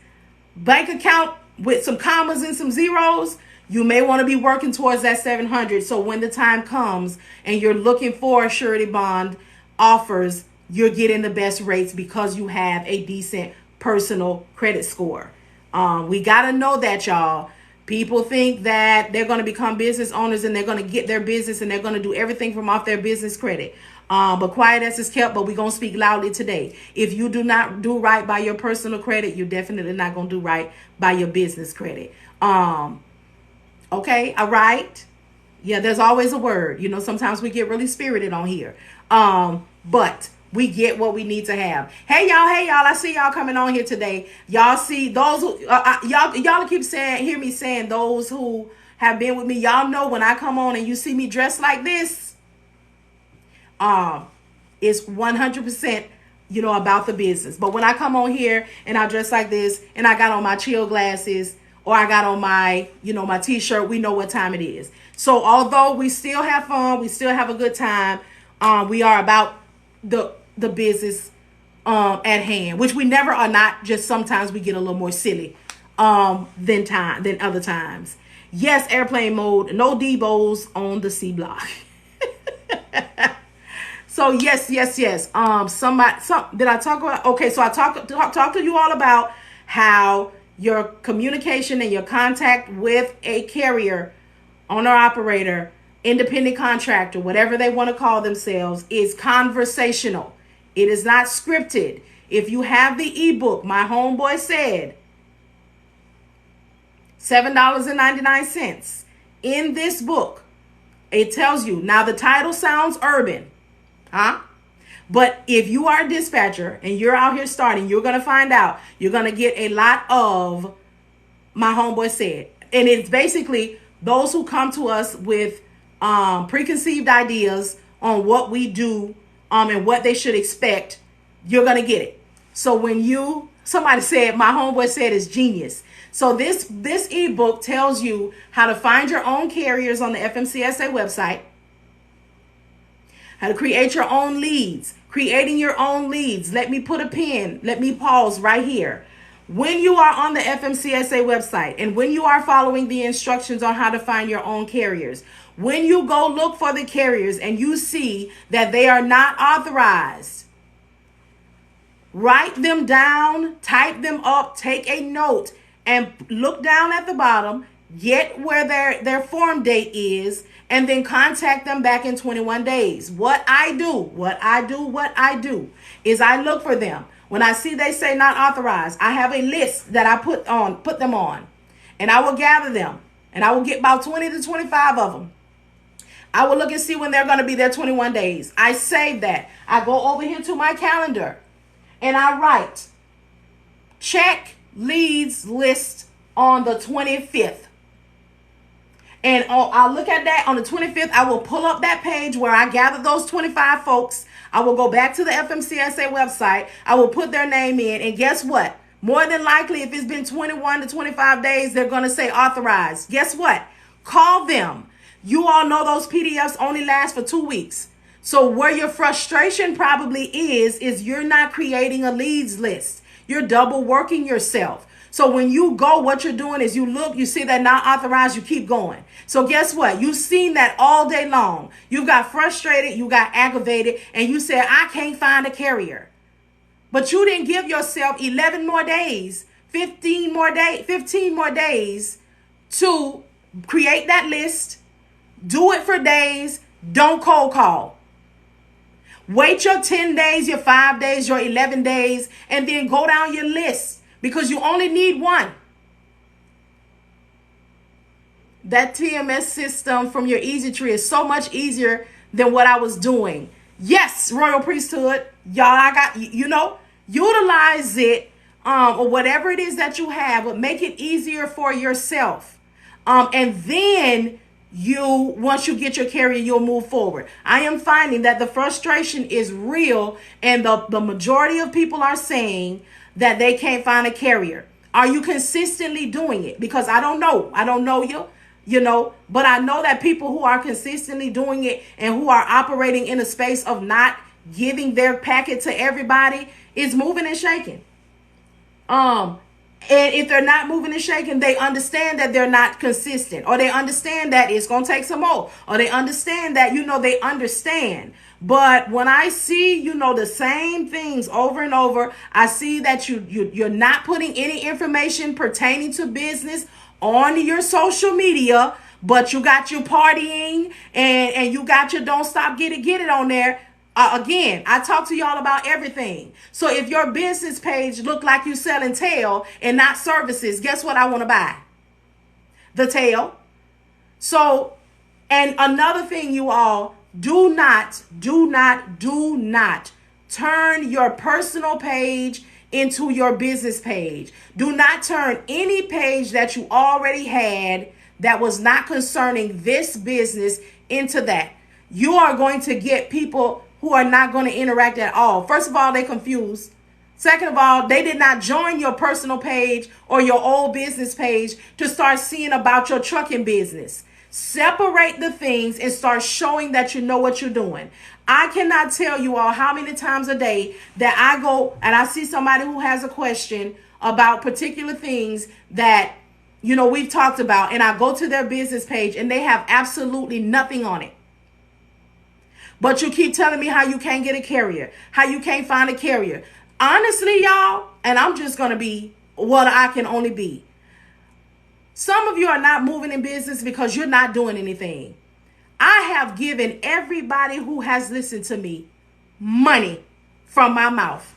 bank account with some commas and some zeros, you may want to be working towards that 700. So when the time comes and you're looking for surety bond offers, you're getting the best rates because you have a decent personal credit score. We got to know that, y'all. People think that they're going to become business owners and they're going to get their business and they're going to do everything from off their business credit. But quiet as is kept, but we're going to speak loudly today. If you do not do right by your personal credit, you're definitely not going to do right by your business credit. Okay, all right. Yeah, there's always a word. You know, sometimes we get really spirited on here. But we get what we need to have. Hey y'all, I see y'all coming on here today. Y'all see those who y'all keep saying, hear me saying, those who have been with me, y'all know when I come on and you see me dressed like this, it's 100%, you know, about the business. But when I come on here and I dress like this and I got on my chill glasses, or I got on my, you know, my t-shirt, we know what time it is. So although we still have fun, we still have a good time, we are about the business at hand, which we never are not. Just sometimes we get a little more silly than other times. Yes, airplane mode, no Debo's on the C block. So yes. Did I talk about? Okay, so I talk to you all about how your communication and your contact with a carrier, owner, operator, independent contractor, whatever they want to call themselves, is conversational. It is not scripted. If you have the ebook, my homeboy said, $7.99. In this book, it tells you, now the title sounds urban, huh? But if you are a dispatcher and you're out here starting, you're going to find out, you're going to get a lot of, my homeboy said. And it's basically those who come to us with preconceived ideas on what we do and what they should expect, you're going to get it. So when somebody said, my homeboy said, it's genius. So this ebook tells you how to find your own carriers on the Fmcsa website, how to create your own leads, creating your own leads. Let me put a pin. Let me pause right here. When you are on the Fmcsa website and when you are following the instructions on how to find your own carriers, when you go look for the carriers and you see that they are not authorized, write them down, type them up, take a note, and look down at the bottom, get where their form date is, and then contact them back in 21 days. What I do is I look for them. When I see they say not authorized, I have a list that I put them on, and I will gather them, and I will get about 20 to 25 of them. I will look and see when they're going to be there 21 days. I save that. I go over here to my calendar and I write, check leads list on the 25th. And I'll look at that on the 25th. I will pull up that page where I gathered those 25 folks. I will go back to the Fmcsa website. I will put their name in. And guess what? More than likely, if it's been 21 to 25 days, they're going to say authorized. Guess what? Call them. You all know those PDFs only last for 2 weeks. So where your frustration probably is you're not creating a leads list. You're double working yourself. So when you go, what you're doing is you look, you see that not authorized, you keep going. So guess what? You've seen that all day long. You got frustrated, you got aggravated, and you said, I can't find a carrier. But you didn't give yourself 11 more days, 15 more days to create that list. Do it for days. Don't cold call. Wait your 10 days, your 5 days, your 11 days, and then go down your list. Because you only need one. That TMS system from your Easy Tree is so much easier than what I was doing. Yes, Royal Priesthood, y'all, utilize it. or whatever it is that you have, but make it easier for yourself. And then once you get your carrier, you'll move forward. I am finding that the frustration is real, and the majority of people are saying that they can't find a carrier. Are you consistently doing it? Because I don't know you, but I know that people who are consistently doing it and who are operating in a space of not giving their packet to everybody is moving and shaking. And if they're not moving and shaking, they understand that they're not consistent, or they understand that it's going to take some more, or they understand that, they understand. But when I see, the same things over and over, I see that you're not putting any information pertaining to business on your social media, but you got your partying and you got your don't stop, get it on there. Again, I talk to y'all about everything. So if your business page look like you selling tail and not services, guess what I want to buy? The tail. So, and another thing, you all, do not turn your personal page into your business page. Do not turn any page that you already had that was not concerning this business into that. You are going to get people who are not going to interact at all. First of all, they confused. Second of all, they did not join your personal page or your old business page to start seeing about your trucking business. Separate the things and start showing that you know what you're doing. I cannot tell you all how many times a day that I go and I see somebody who has a question about particular things that, we've talked about, and I go to their business page and they have absolutely nothing on it. But you keep telling me how you can't get a carrier, how you can't find a carrier. Honestly, y'all, and I'm just going to be what I can only be. Some of you are not moving in business because you're not doing anything. I have given everybody who has listened to me money from my mouth.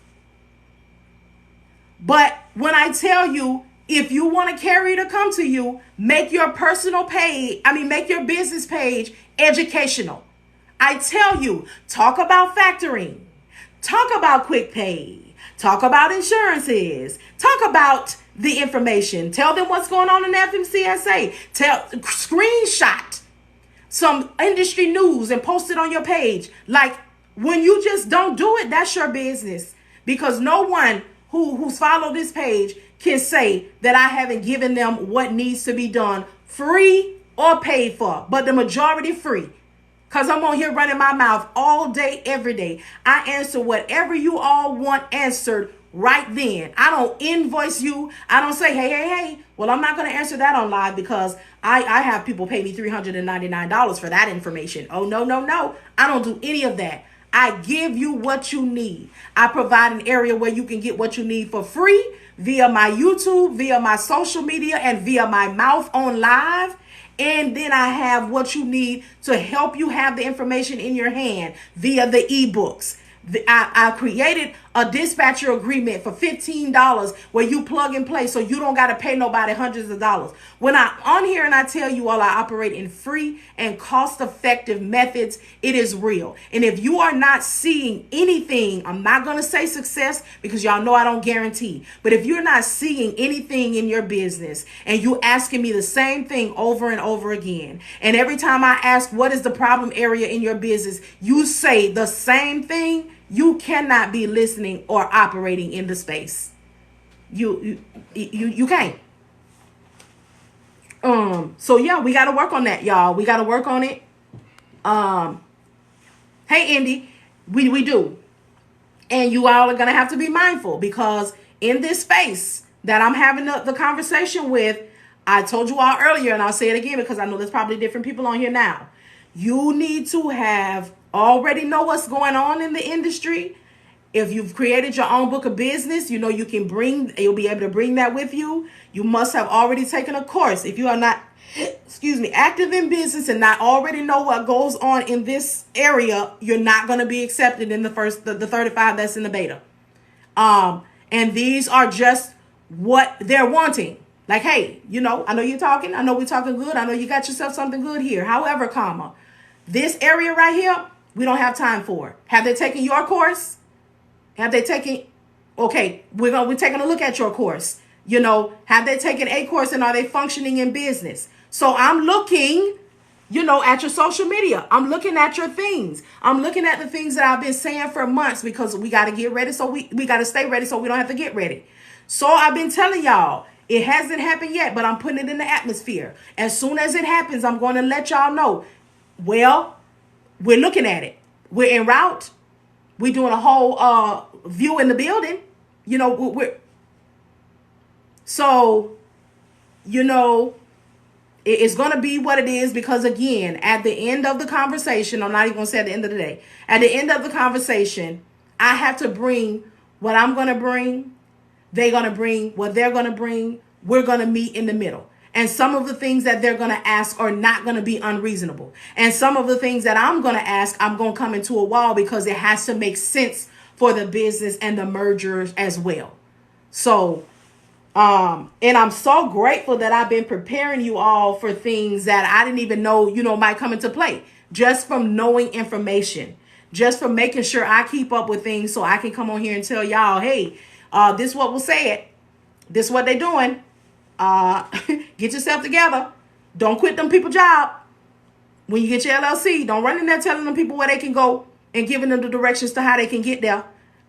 But when I tell you, if you want a carrier to come to you, make your make your business page educational. I tell you, talk about factoring, talk about quick pay, talk about insurances, talk about the information, tell them what's going on in Fmcsa, screenshot some industry news and post it on your page. Like, when you just don't do it, that's your business, because no one who's followed this page can say that I haven't given them what needs to be done, free or paid for, but the majority free. Because I'm on here running my mouth all day, every day. I answer whatever you all want answered right then. I don't invoice you. I don't say, hey. Well, I'm not going to answer that on live because I have people pay me $399 for that information. Oh, no. I don't do any of that. I give you what you need. I provide an area where you can get what you need for free via my YouTube, via my social media, and via my mouth on live. And then I have what you need to help you have the information in your hand via the ebooks. I created a dispatcher agreement for $15 where you plug and play, so you don't got to pay nobody hundreds of dollars. When I'm on here and I tell you all I operate in free and cost-effective methods, it is real. And if you are not seeing anything, I'm not going to say success because y'all know I don't guarantee. But if you're not seeing anything in your business and you asking me the same thing over and over again, and every time I ask what is the problem area in your business, you say the same thing, you cannot be listening or operating in the space. You can't. So yeah, we got to work on that, y'all. We got to work on it. Hey, Indy, we do. And you all are going to have to be mindful, because in this space that I'm having the conversation with, I told you all earlier, and I'll say it again because I know there's probably different people on here now. You need to already know what's going on in the industry. If you've created your own book of business, you'll be able to bring that with you. You must have already taken a course. If you are not, active in business and not already know what goes on in this area, you're not going to be accepted in the 35 that's in the beta. And these are just what they're wanting. Like, hey, I know you're talking. I know we're talking good. I know you got yourself something good here. However, this area right here, we don't have time for. Have they taken your course? Have they taken Okay, we're taking a look at your course. Have they taken a course and are they functioning in business? So I'm looking, at your social media. I'm looking at your things. I'm looking at the things that I've been saying for months, because we got to get ready. So we got to stay ready so we don't have to get ready. So I've been telling y'all, it hasn't happened yet, but I'm putting it in the atmosphere. As soon as it happens, I'm going to let y'all know. Well, we're looking at it. We're en route. We're doing a whole view in the building. So, it's going to be what it is, because, again, at the end of the conversation, I'm not even going to say at the end of the day, at the end of the conversation, I have to bring what I'm going to bring. They're going to bring what they're going to bring. We're going to meet in the middle. And some of the things that they're going to ask are not going to be unreasonable. And some of the things that I'm going to ask, I'm going to come into a wall, because it has to make sense for the business and the mergers as well. So, and I'm so grateful that I've been preparing you all for things that I didn't even know, might come into play, just from knowing information, just from making sure I keep up with things, so I can come on here and tell y'all, hey, this is what we'll say it. This is what they're doing. Get yourself together. Don't quit them people job. When you get your LLC, don't run in there telling them people where they can go and giving them the directions to how they can get there,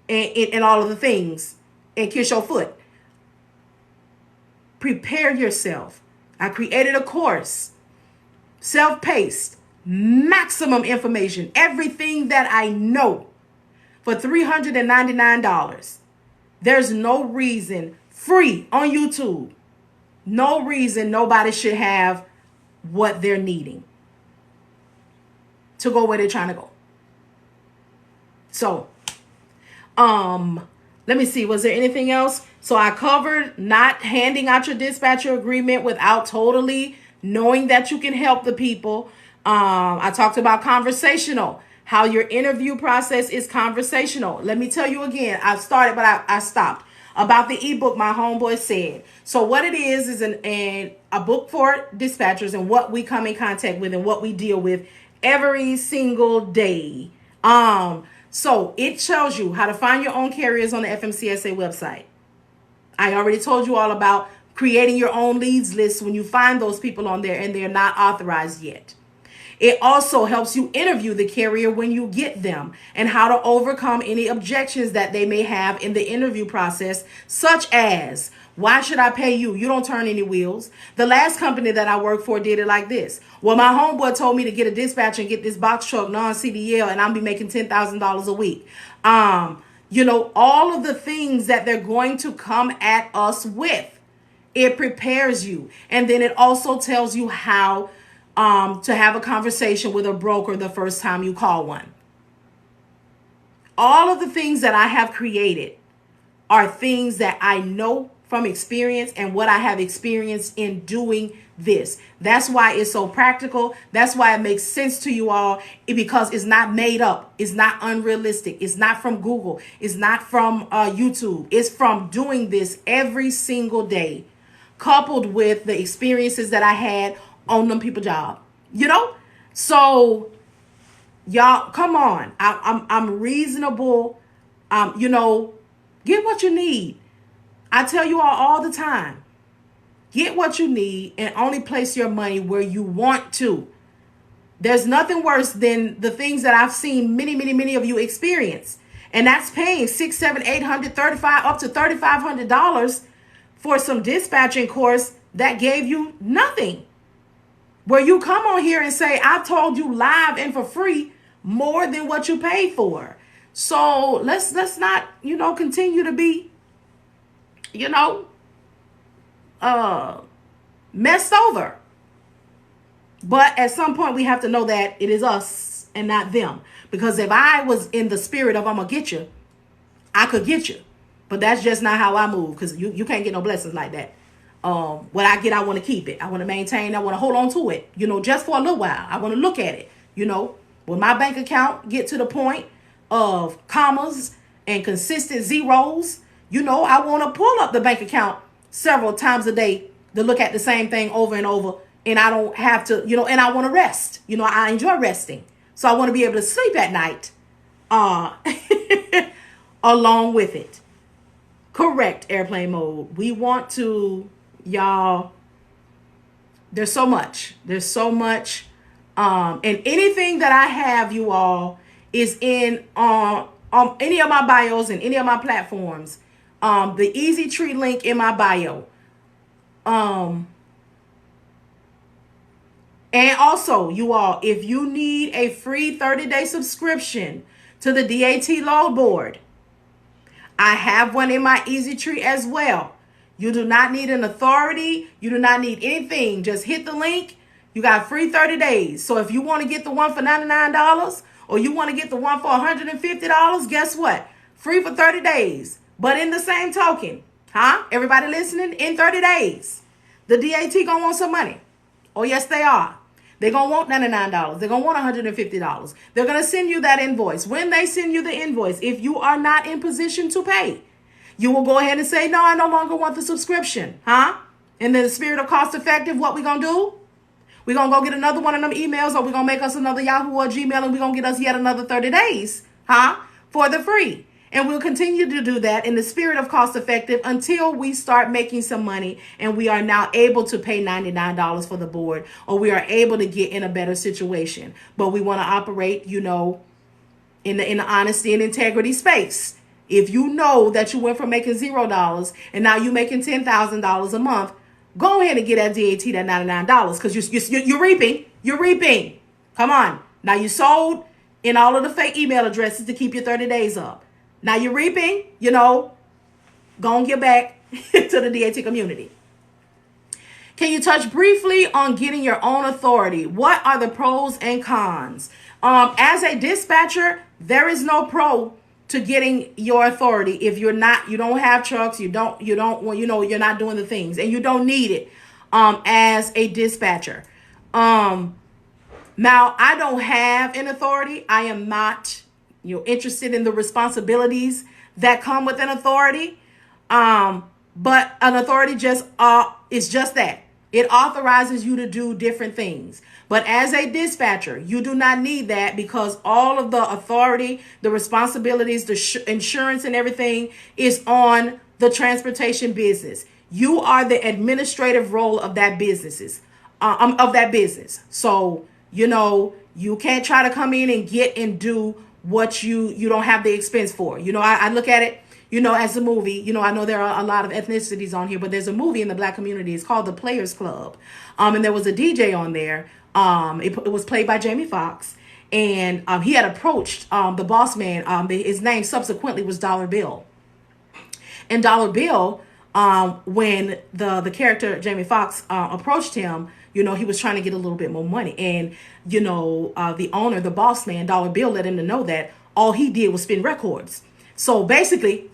and all of the things, and kiss your foot. Prepare yourself. I created a course, self-paced, maximum information, everything that I know, for $399. There's no reason, free on YouTube, no reason nobody should have what they're needing to go where they're trying to go. So, let me see. Was there anything else? So I covered not handing out your dispatcher agreement without totally knowing that you can help the people. I talked about conversational, how your interview process is conversational. Let me tell you again, I started, but I stopped. About the ebook my homeboy said. So what it is a book for dispatchers, and what we come in contact with and what we deal with every single day. So it shows you how to find your own carriers on the Fmcsa website. I already told you all about creating your own leads list when you find those people on there and they're not authorized yet. It also helps you interview the carrier when you get them, and how to overcome any objections that they may have in the interview process, such as, why should I pay you? You don't turn any wheels. The last company that I worked for did it like this. Well, my homeboy told me to get a dispatcher and get this box truck non-CDL, and I'll be making $10,000 a week. All of the things that they're going to come at us with. It prepares you. And then it also tells you how to have a conversation with a broker the first time you call one. All of the things that I have created are things that I know from experience and what I have experienced in doing this. That's why it's so practical. That's why it makes sense to you all, because it's not made up. It's not unrealistic. It's not from Google. It's not from YouTube. It's from doing this every single day, coupled with the experiences that I had on them people job, so y'all, come on. I'm reasonable. Get what you need. I tell you all the time, get what you need and only place your money where you want to. There's nothing worse than the things that I've seen many of you experience. And that's paying $600, $700, $800, $35, up to $3,500 for some dispatching course that gave you nothing. Where you come on here and say, I told you live and for free more than what you paid for. So let's not, continue to be, messed over. But at some point we have to know that it is us and not them. Because if I was in the spirit of I'm going to get you, I could get you. But that's just not how I move, because you can't get no blessings like that. What I get, I want to keep it. I want to maintain. I want to hold on to it, just for a little while. I want to look at it, when my bank account get to the point of commas and consistent zeros, I want to pull up the bank account several times a day to look at the same thing over and over. And I don't have to, and I want to rest. I enjoy resting. So I want to be able to sleep at night, along with it. Correct, airplane mode. We want to, y'all, there's so much. There's so much. And anything that I have, you all, is in any of my bios and any of my platforms. The Easy Tree link in my bio. And also, you all, if you need a free 30-day subscription to the DAT load board, I have one in my Easy Tree as well. You do not need an authority. You do not need anything. Just hit the link. You got free 30 days. So if you want to get the one for $99 or you want to get the one for $150, guess what? Free for 30 days. But in the same token, everybody listening, in 30 days, the DAT gonna want some money. Oh, yes, they are. They're going to want $99. They're going to want $150. They're going to send you that invoice. When they send you the invoice, if you are not in position to pay, you will go ahead and say, no, I no longer want the subscription. And in the spirit of cost effective, what we going to do? We're going to go get another one of them emails, or we're going to make us another Yahoo or Gmail, and we're going to get us yet another 30 days for the free. And we'll continue to do that in the spirit of cost effective until we start making some money and we are now able to pay $99 for the board, or we are able to get in a better situation. But we want to operate, in the honesty and integrity space. If you know that you went from making $0 and now you're making $10,000 a month, go ahead and get that DAT, that $99, because you're reaping. You're reaping. Come on. Now you sold in all of the fake email addresses to keep your 30 days up. Now you're reaping, go and get back to the DAT community. Can you touch briefly on getting your own authority? What are the pros and cons? As a dispatcher, there is no pro to getting your authority if you don't have trucks, you're not doing the things, and you don't need it as a dispatcher. Now I don't have an authority. I am not interested in the responsibilities that come with an authority. But an authority is just that. It authorizes you to do different things. But as a dispatcher, you do not need that, because all of the authority, the responsibilities, the insurance and everything is on the transportation business. You are the administrative role of that business. So, you can't try to come in and get and do what you don't have the expense for. I look at it, as a movie. I know there are a lot of ethnicities on here, but there's a movie in the Black community. It's called The Players Club. And there was a DJ on there. It was played by Jamie Foxx. And he had approached the boss man. His name subsequently was Dollar Bill. And Dollar Bill, when the character Jamie Foxx approached him, he was trying to get a little bit more money. And, the owner, the boss man, Dollar Bill, let him to know that all he did was spin records. So basically,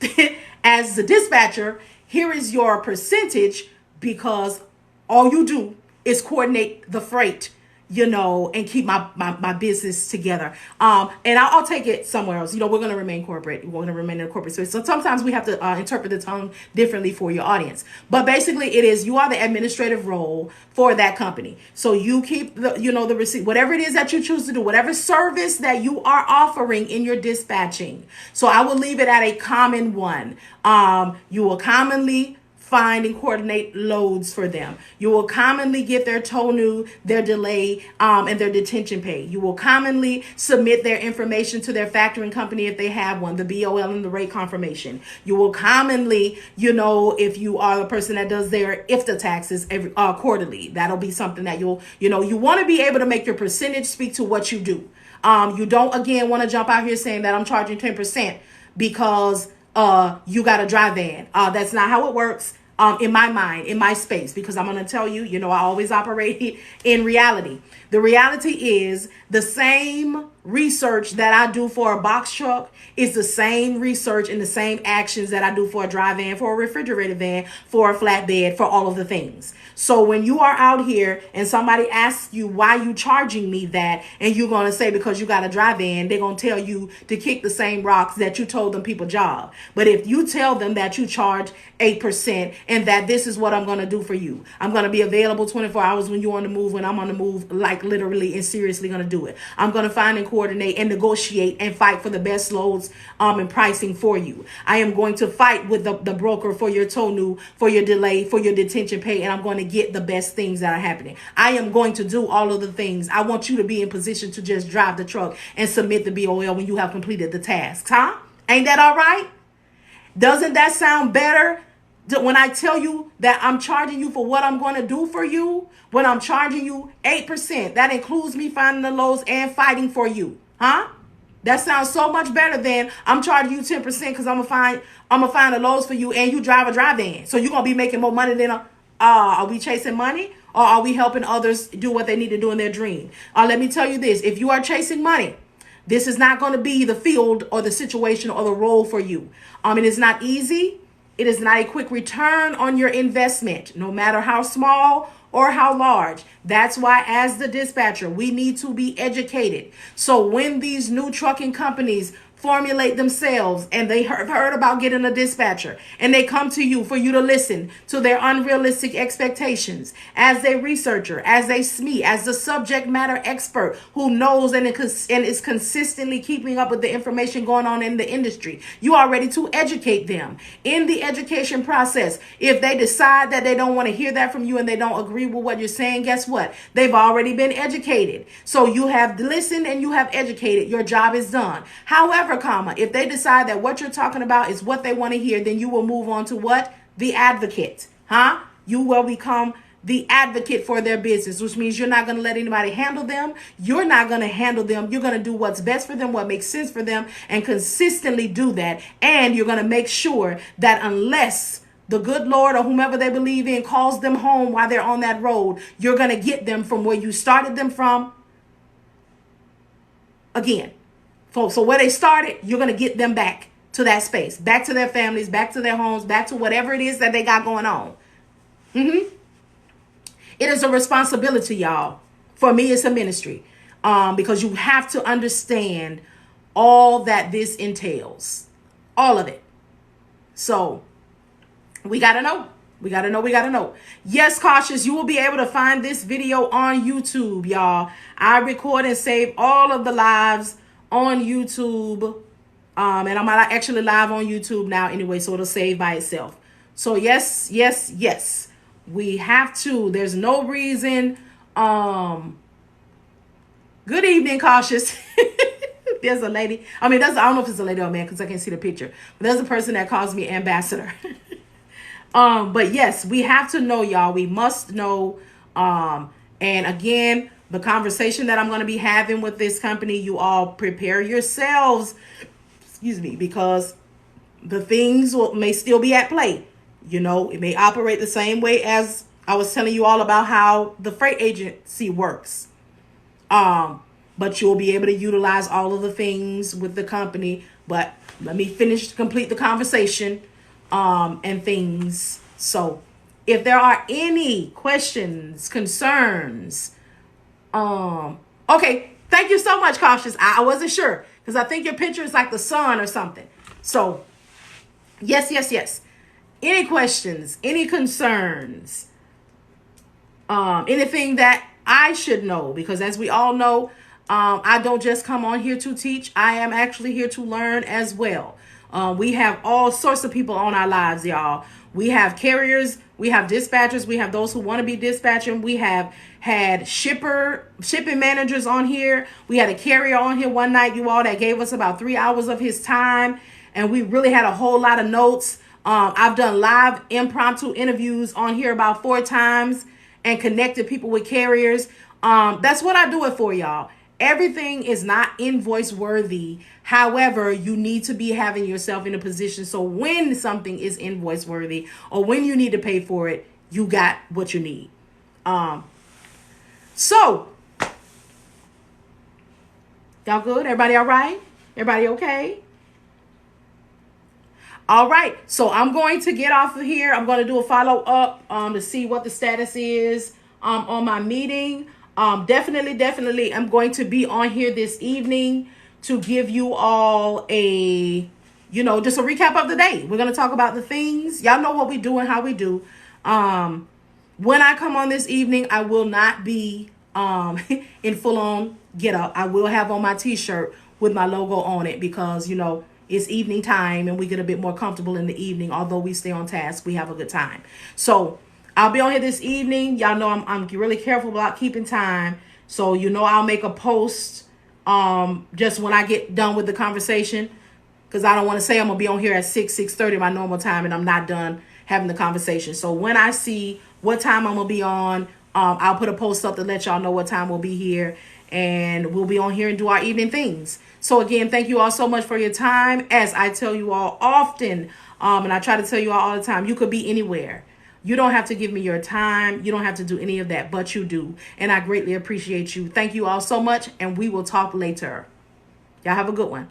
as the dispatcher, here is your percentage, because all you do is coordinate the freight, and keep my business together. And I'll take it somewhere else. We're going to remain corporate. We're going to remain in a corporate space. So sometimes we have to interpret the tone differently for your audience. But basically you are the administrative role for that company. So you keep the receipt, whatever it is that you choose to do, whatever service that you are offering in your dispatching. So I will leave it at a common one. You will commonly find and coordinate loads for them. You will commonly get their tow new, their delay, and their detention pay. You will commonly submit their information to their factoring company if they have one, the BOL and the rate confirmation. You will commonly, if you are the person that does their IFTA taxes every quarterly, that'll be something that you want to be able to make your percentage speak to what you do. You don't, again, want to jump out here saying that I'm charging 10% because you got a dry van. That's not how it works in my mind, in my space, because I'm going to tell you, I always operate in reality. The reality is the same research that I do for a box truck is the same research and the same actions that I do for a dry van, for a refrigerated van, for a flatbed, for all of the things. So when you are out here and somebody asks you why you charging me that, and you're going to say because you got a dry van, they're going to tell you to kick the same rocks that you told them people job. But if you tell them that you charge 8% and that this is what I'm going to do for you, I'm going to be available 24 hours when you're on the move, when I'm on the move, like literally and seriously going to do it. I'm going to find and coordinate and negotiate and fight for the best loads and pricing for you. I am going to fight with the broker for your tow, for your delay, for your detention pay, and I'm going to get the best things that are happening. I am going to do all of the things. I want you to be in position to just drive the truck and submit the BOL when you have completed the tasks, huh? Ain't that all right? Doesn't that sound better? When I tell you that I'm charging you for what I'm going to do for you, when I'm charging you 8%, that includes me finding the lows and fighting for you, huh? That sounds so much better than I'm charging you 10% because I'm gonna find the lows for you and you drive a drive-in. So you're gonna be making more money than are we chasing money, or are we helping others do what they need to do in their dream? Let me tell you this: if you are chasing money, this is not going to be the field or the situation or the role for you. It is not easy. It is not a quick return on your investment, no matter how small or how large. That's why, as the dispatcher, we need to be educated. So when these new trucking companies formulate themselves and they heard about getting a dispatcher and they come to you for you to listen to their unrealistic expectations as a researcher, as a SME, as the subject matter expert who knows and is consistently keeping up with the information going on in the industry, you are ready to educate them. In the education process, if they decide that they don't want to hear that from you and they don't agree with what you're saying, guess what? They've already been educated. So you have listened and you have educated. Your job is done. However, if they decide that what you're talking about is what they want to hear, then you will move on to what? The advocate, huh? You will become the advocate for their business, which means you're not going to let anybody handle them. You're not going to handle them. You're going to do what's best for them, what makes sense for them, and consistently do that. And you're going to make sure that unless the good Lord or whomever they believe in calls them home while they're on that road, you're going to get them from where you started them from again. So where they started, you're going to get them back to that space, back to their families, back to their homes, back to whatever it is that they got going on. It is a responsibility, y'all. For me, it's a ministry, because you have to understand all that this entails, all of it. So we got to know. We got to know. Yes, cautious. You will be able to find this video on YouTube, y'all. I record and save all of the lives on YouTube, and I'm actually live on YouTube now anyway, so it'll save by itself. So yes, we have to. There's no reason. Good evening, cautious. There's a lady. I don't know if it's a lady or a man because I can't see the picture, but there's a person that calls me ambassador. But yes, we have to know, y'all. We must know. And again, the conversation that I'm going to be having with this company, you all prepare yourselves, because the things may still be at play. It may operate the same way as I was telling you all about how the freight agency works. But you'll be able to utilize all of the things with the company. But let me complete the conversation, and things. So if there are any questions, concerns, okay, thank you so much, cautious. I wasn't sure because I think your picture is like the sun or something. So yes. Any questions, any concerns, anything that I should know, because as we all know, I don't just come on here to teach. I am actually here to learn as well. We have all sorts of people on our lives, y'all. We have carriers, we have dispatchers, we have those who want to be dispatching. We have had shipping managers on here. We had a carrier on here one night, you all, that gave us about 3 hours of his time. And we really had a whole lot of notes. I've done live impromptu interviews on here about 4 times and connected people with carriers. That's what I do it for, y'all. Everything is not invoice worthy. However, you need to be having yourself in a position so when something is invoice worthy or when you need to pay for it, you got what you need. So y'all good? Everybody all right? Everybody okay? All right. So I'm going to get off of here. I'm going to do a follow up to see what the status is on my meeting. Definitely I'm going to be on here this evening to give you all a, just a recap of the day. We're going to talk about the things. Y'all know what we do and how we do. When I come on this evening, I will not be in full on get up. I will have on my t-shirt with my logo on it because, you know, it's evening time and we get a bit more comfortable in the evening. Although we stay on task, we have a good time. So I'll be on here this evening. Y'all know I'm really careful about keeping time. So, you know, I'll make a post just when I get done with the conversation, because I don't want to say I'm going to be on here at 6:30 my normal time and I'm not done having the conversation. So when I see what time I'm going to be on, I'll put a post up to let y'all know what time we'll be here. And we'll be on here and do our evening things. So again, thank you all so much for your time. As I tell you all often, and I try to tell you all the time, you could be anywhere. You don't have to give me your time. You don't have to do any of that, but you do. And I greatly appreciate you. Thank you all so much, and we will talk later. Y'all have a good one.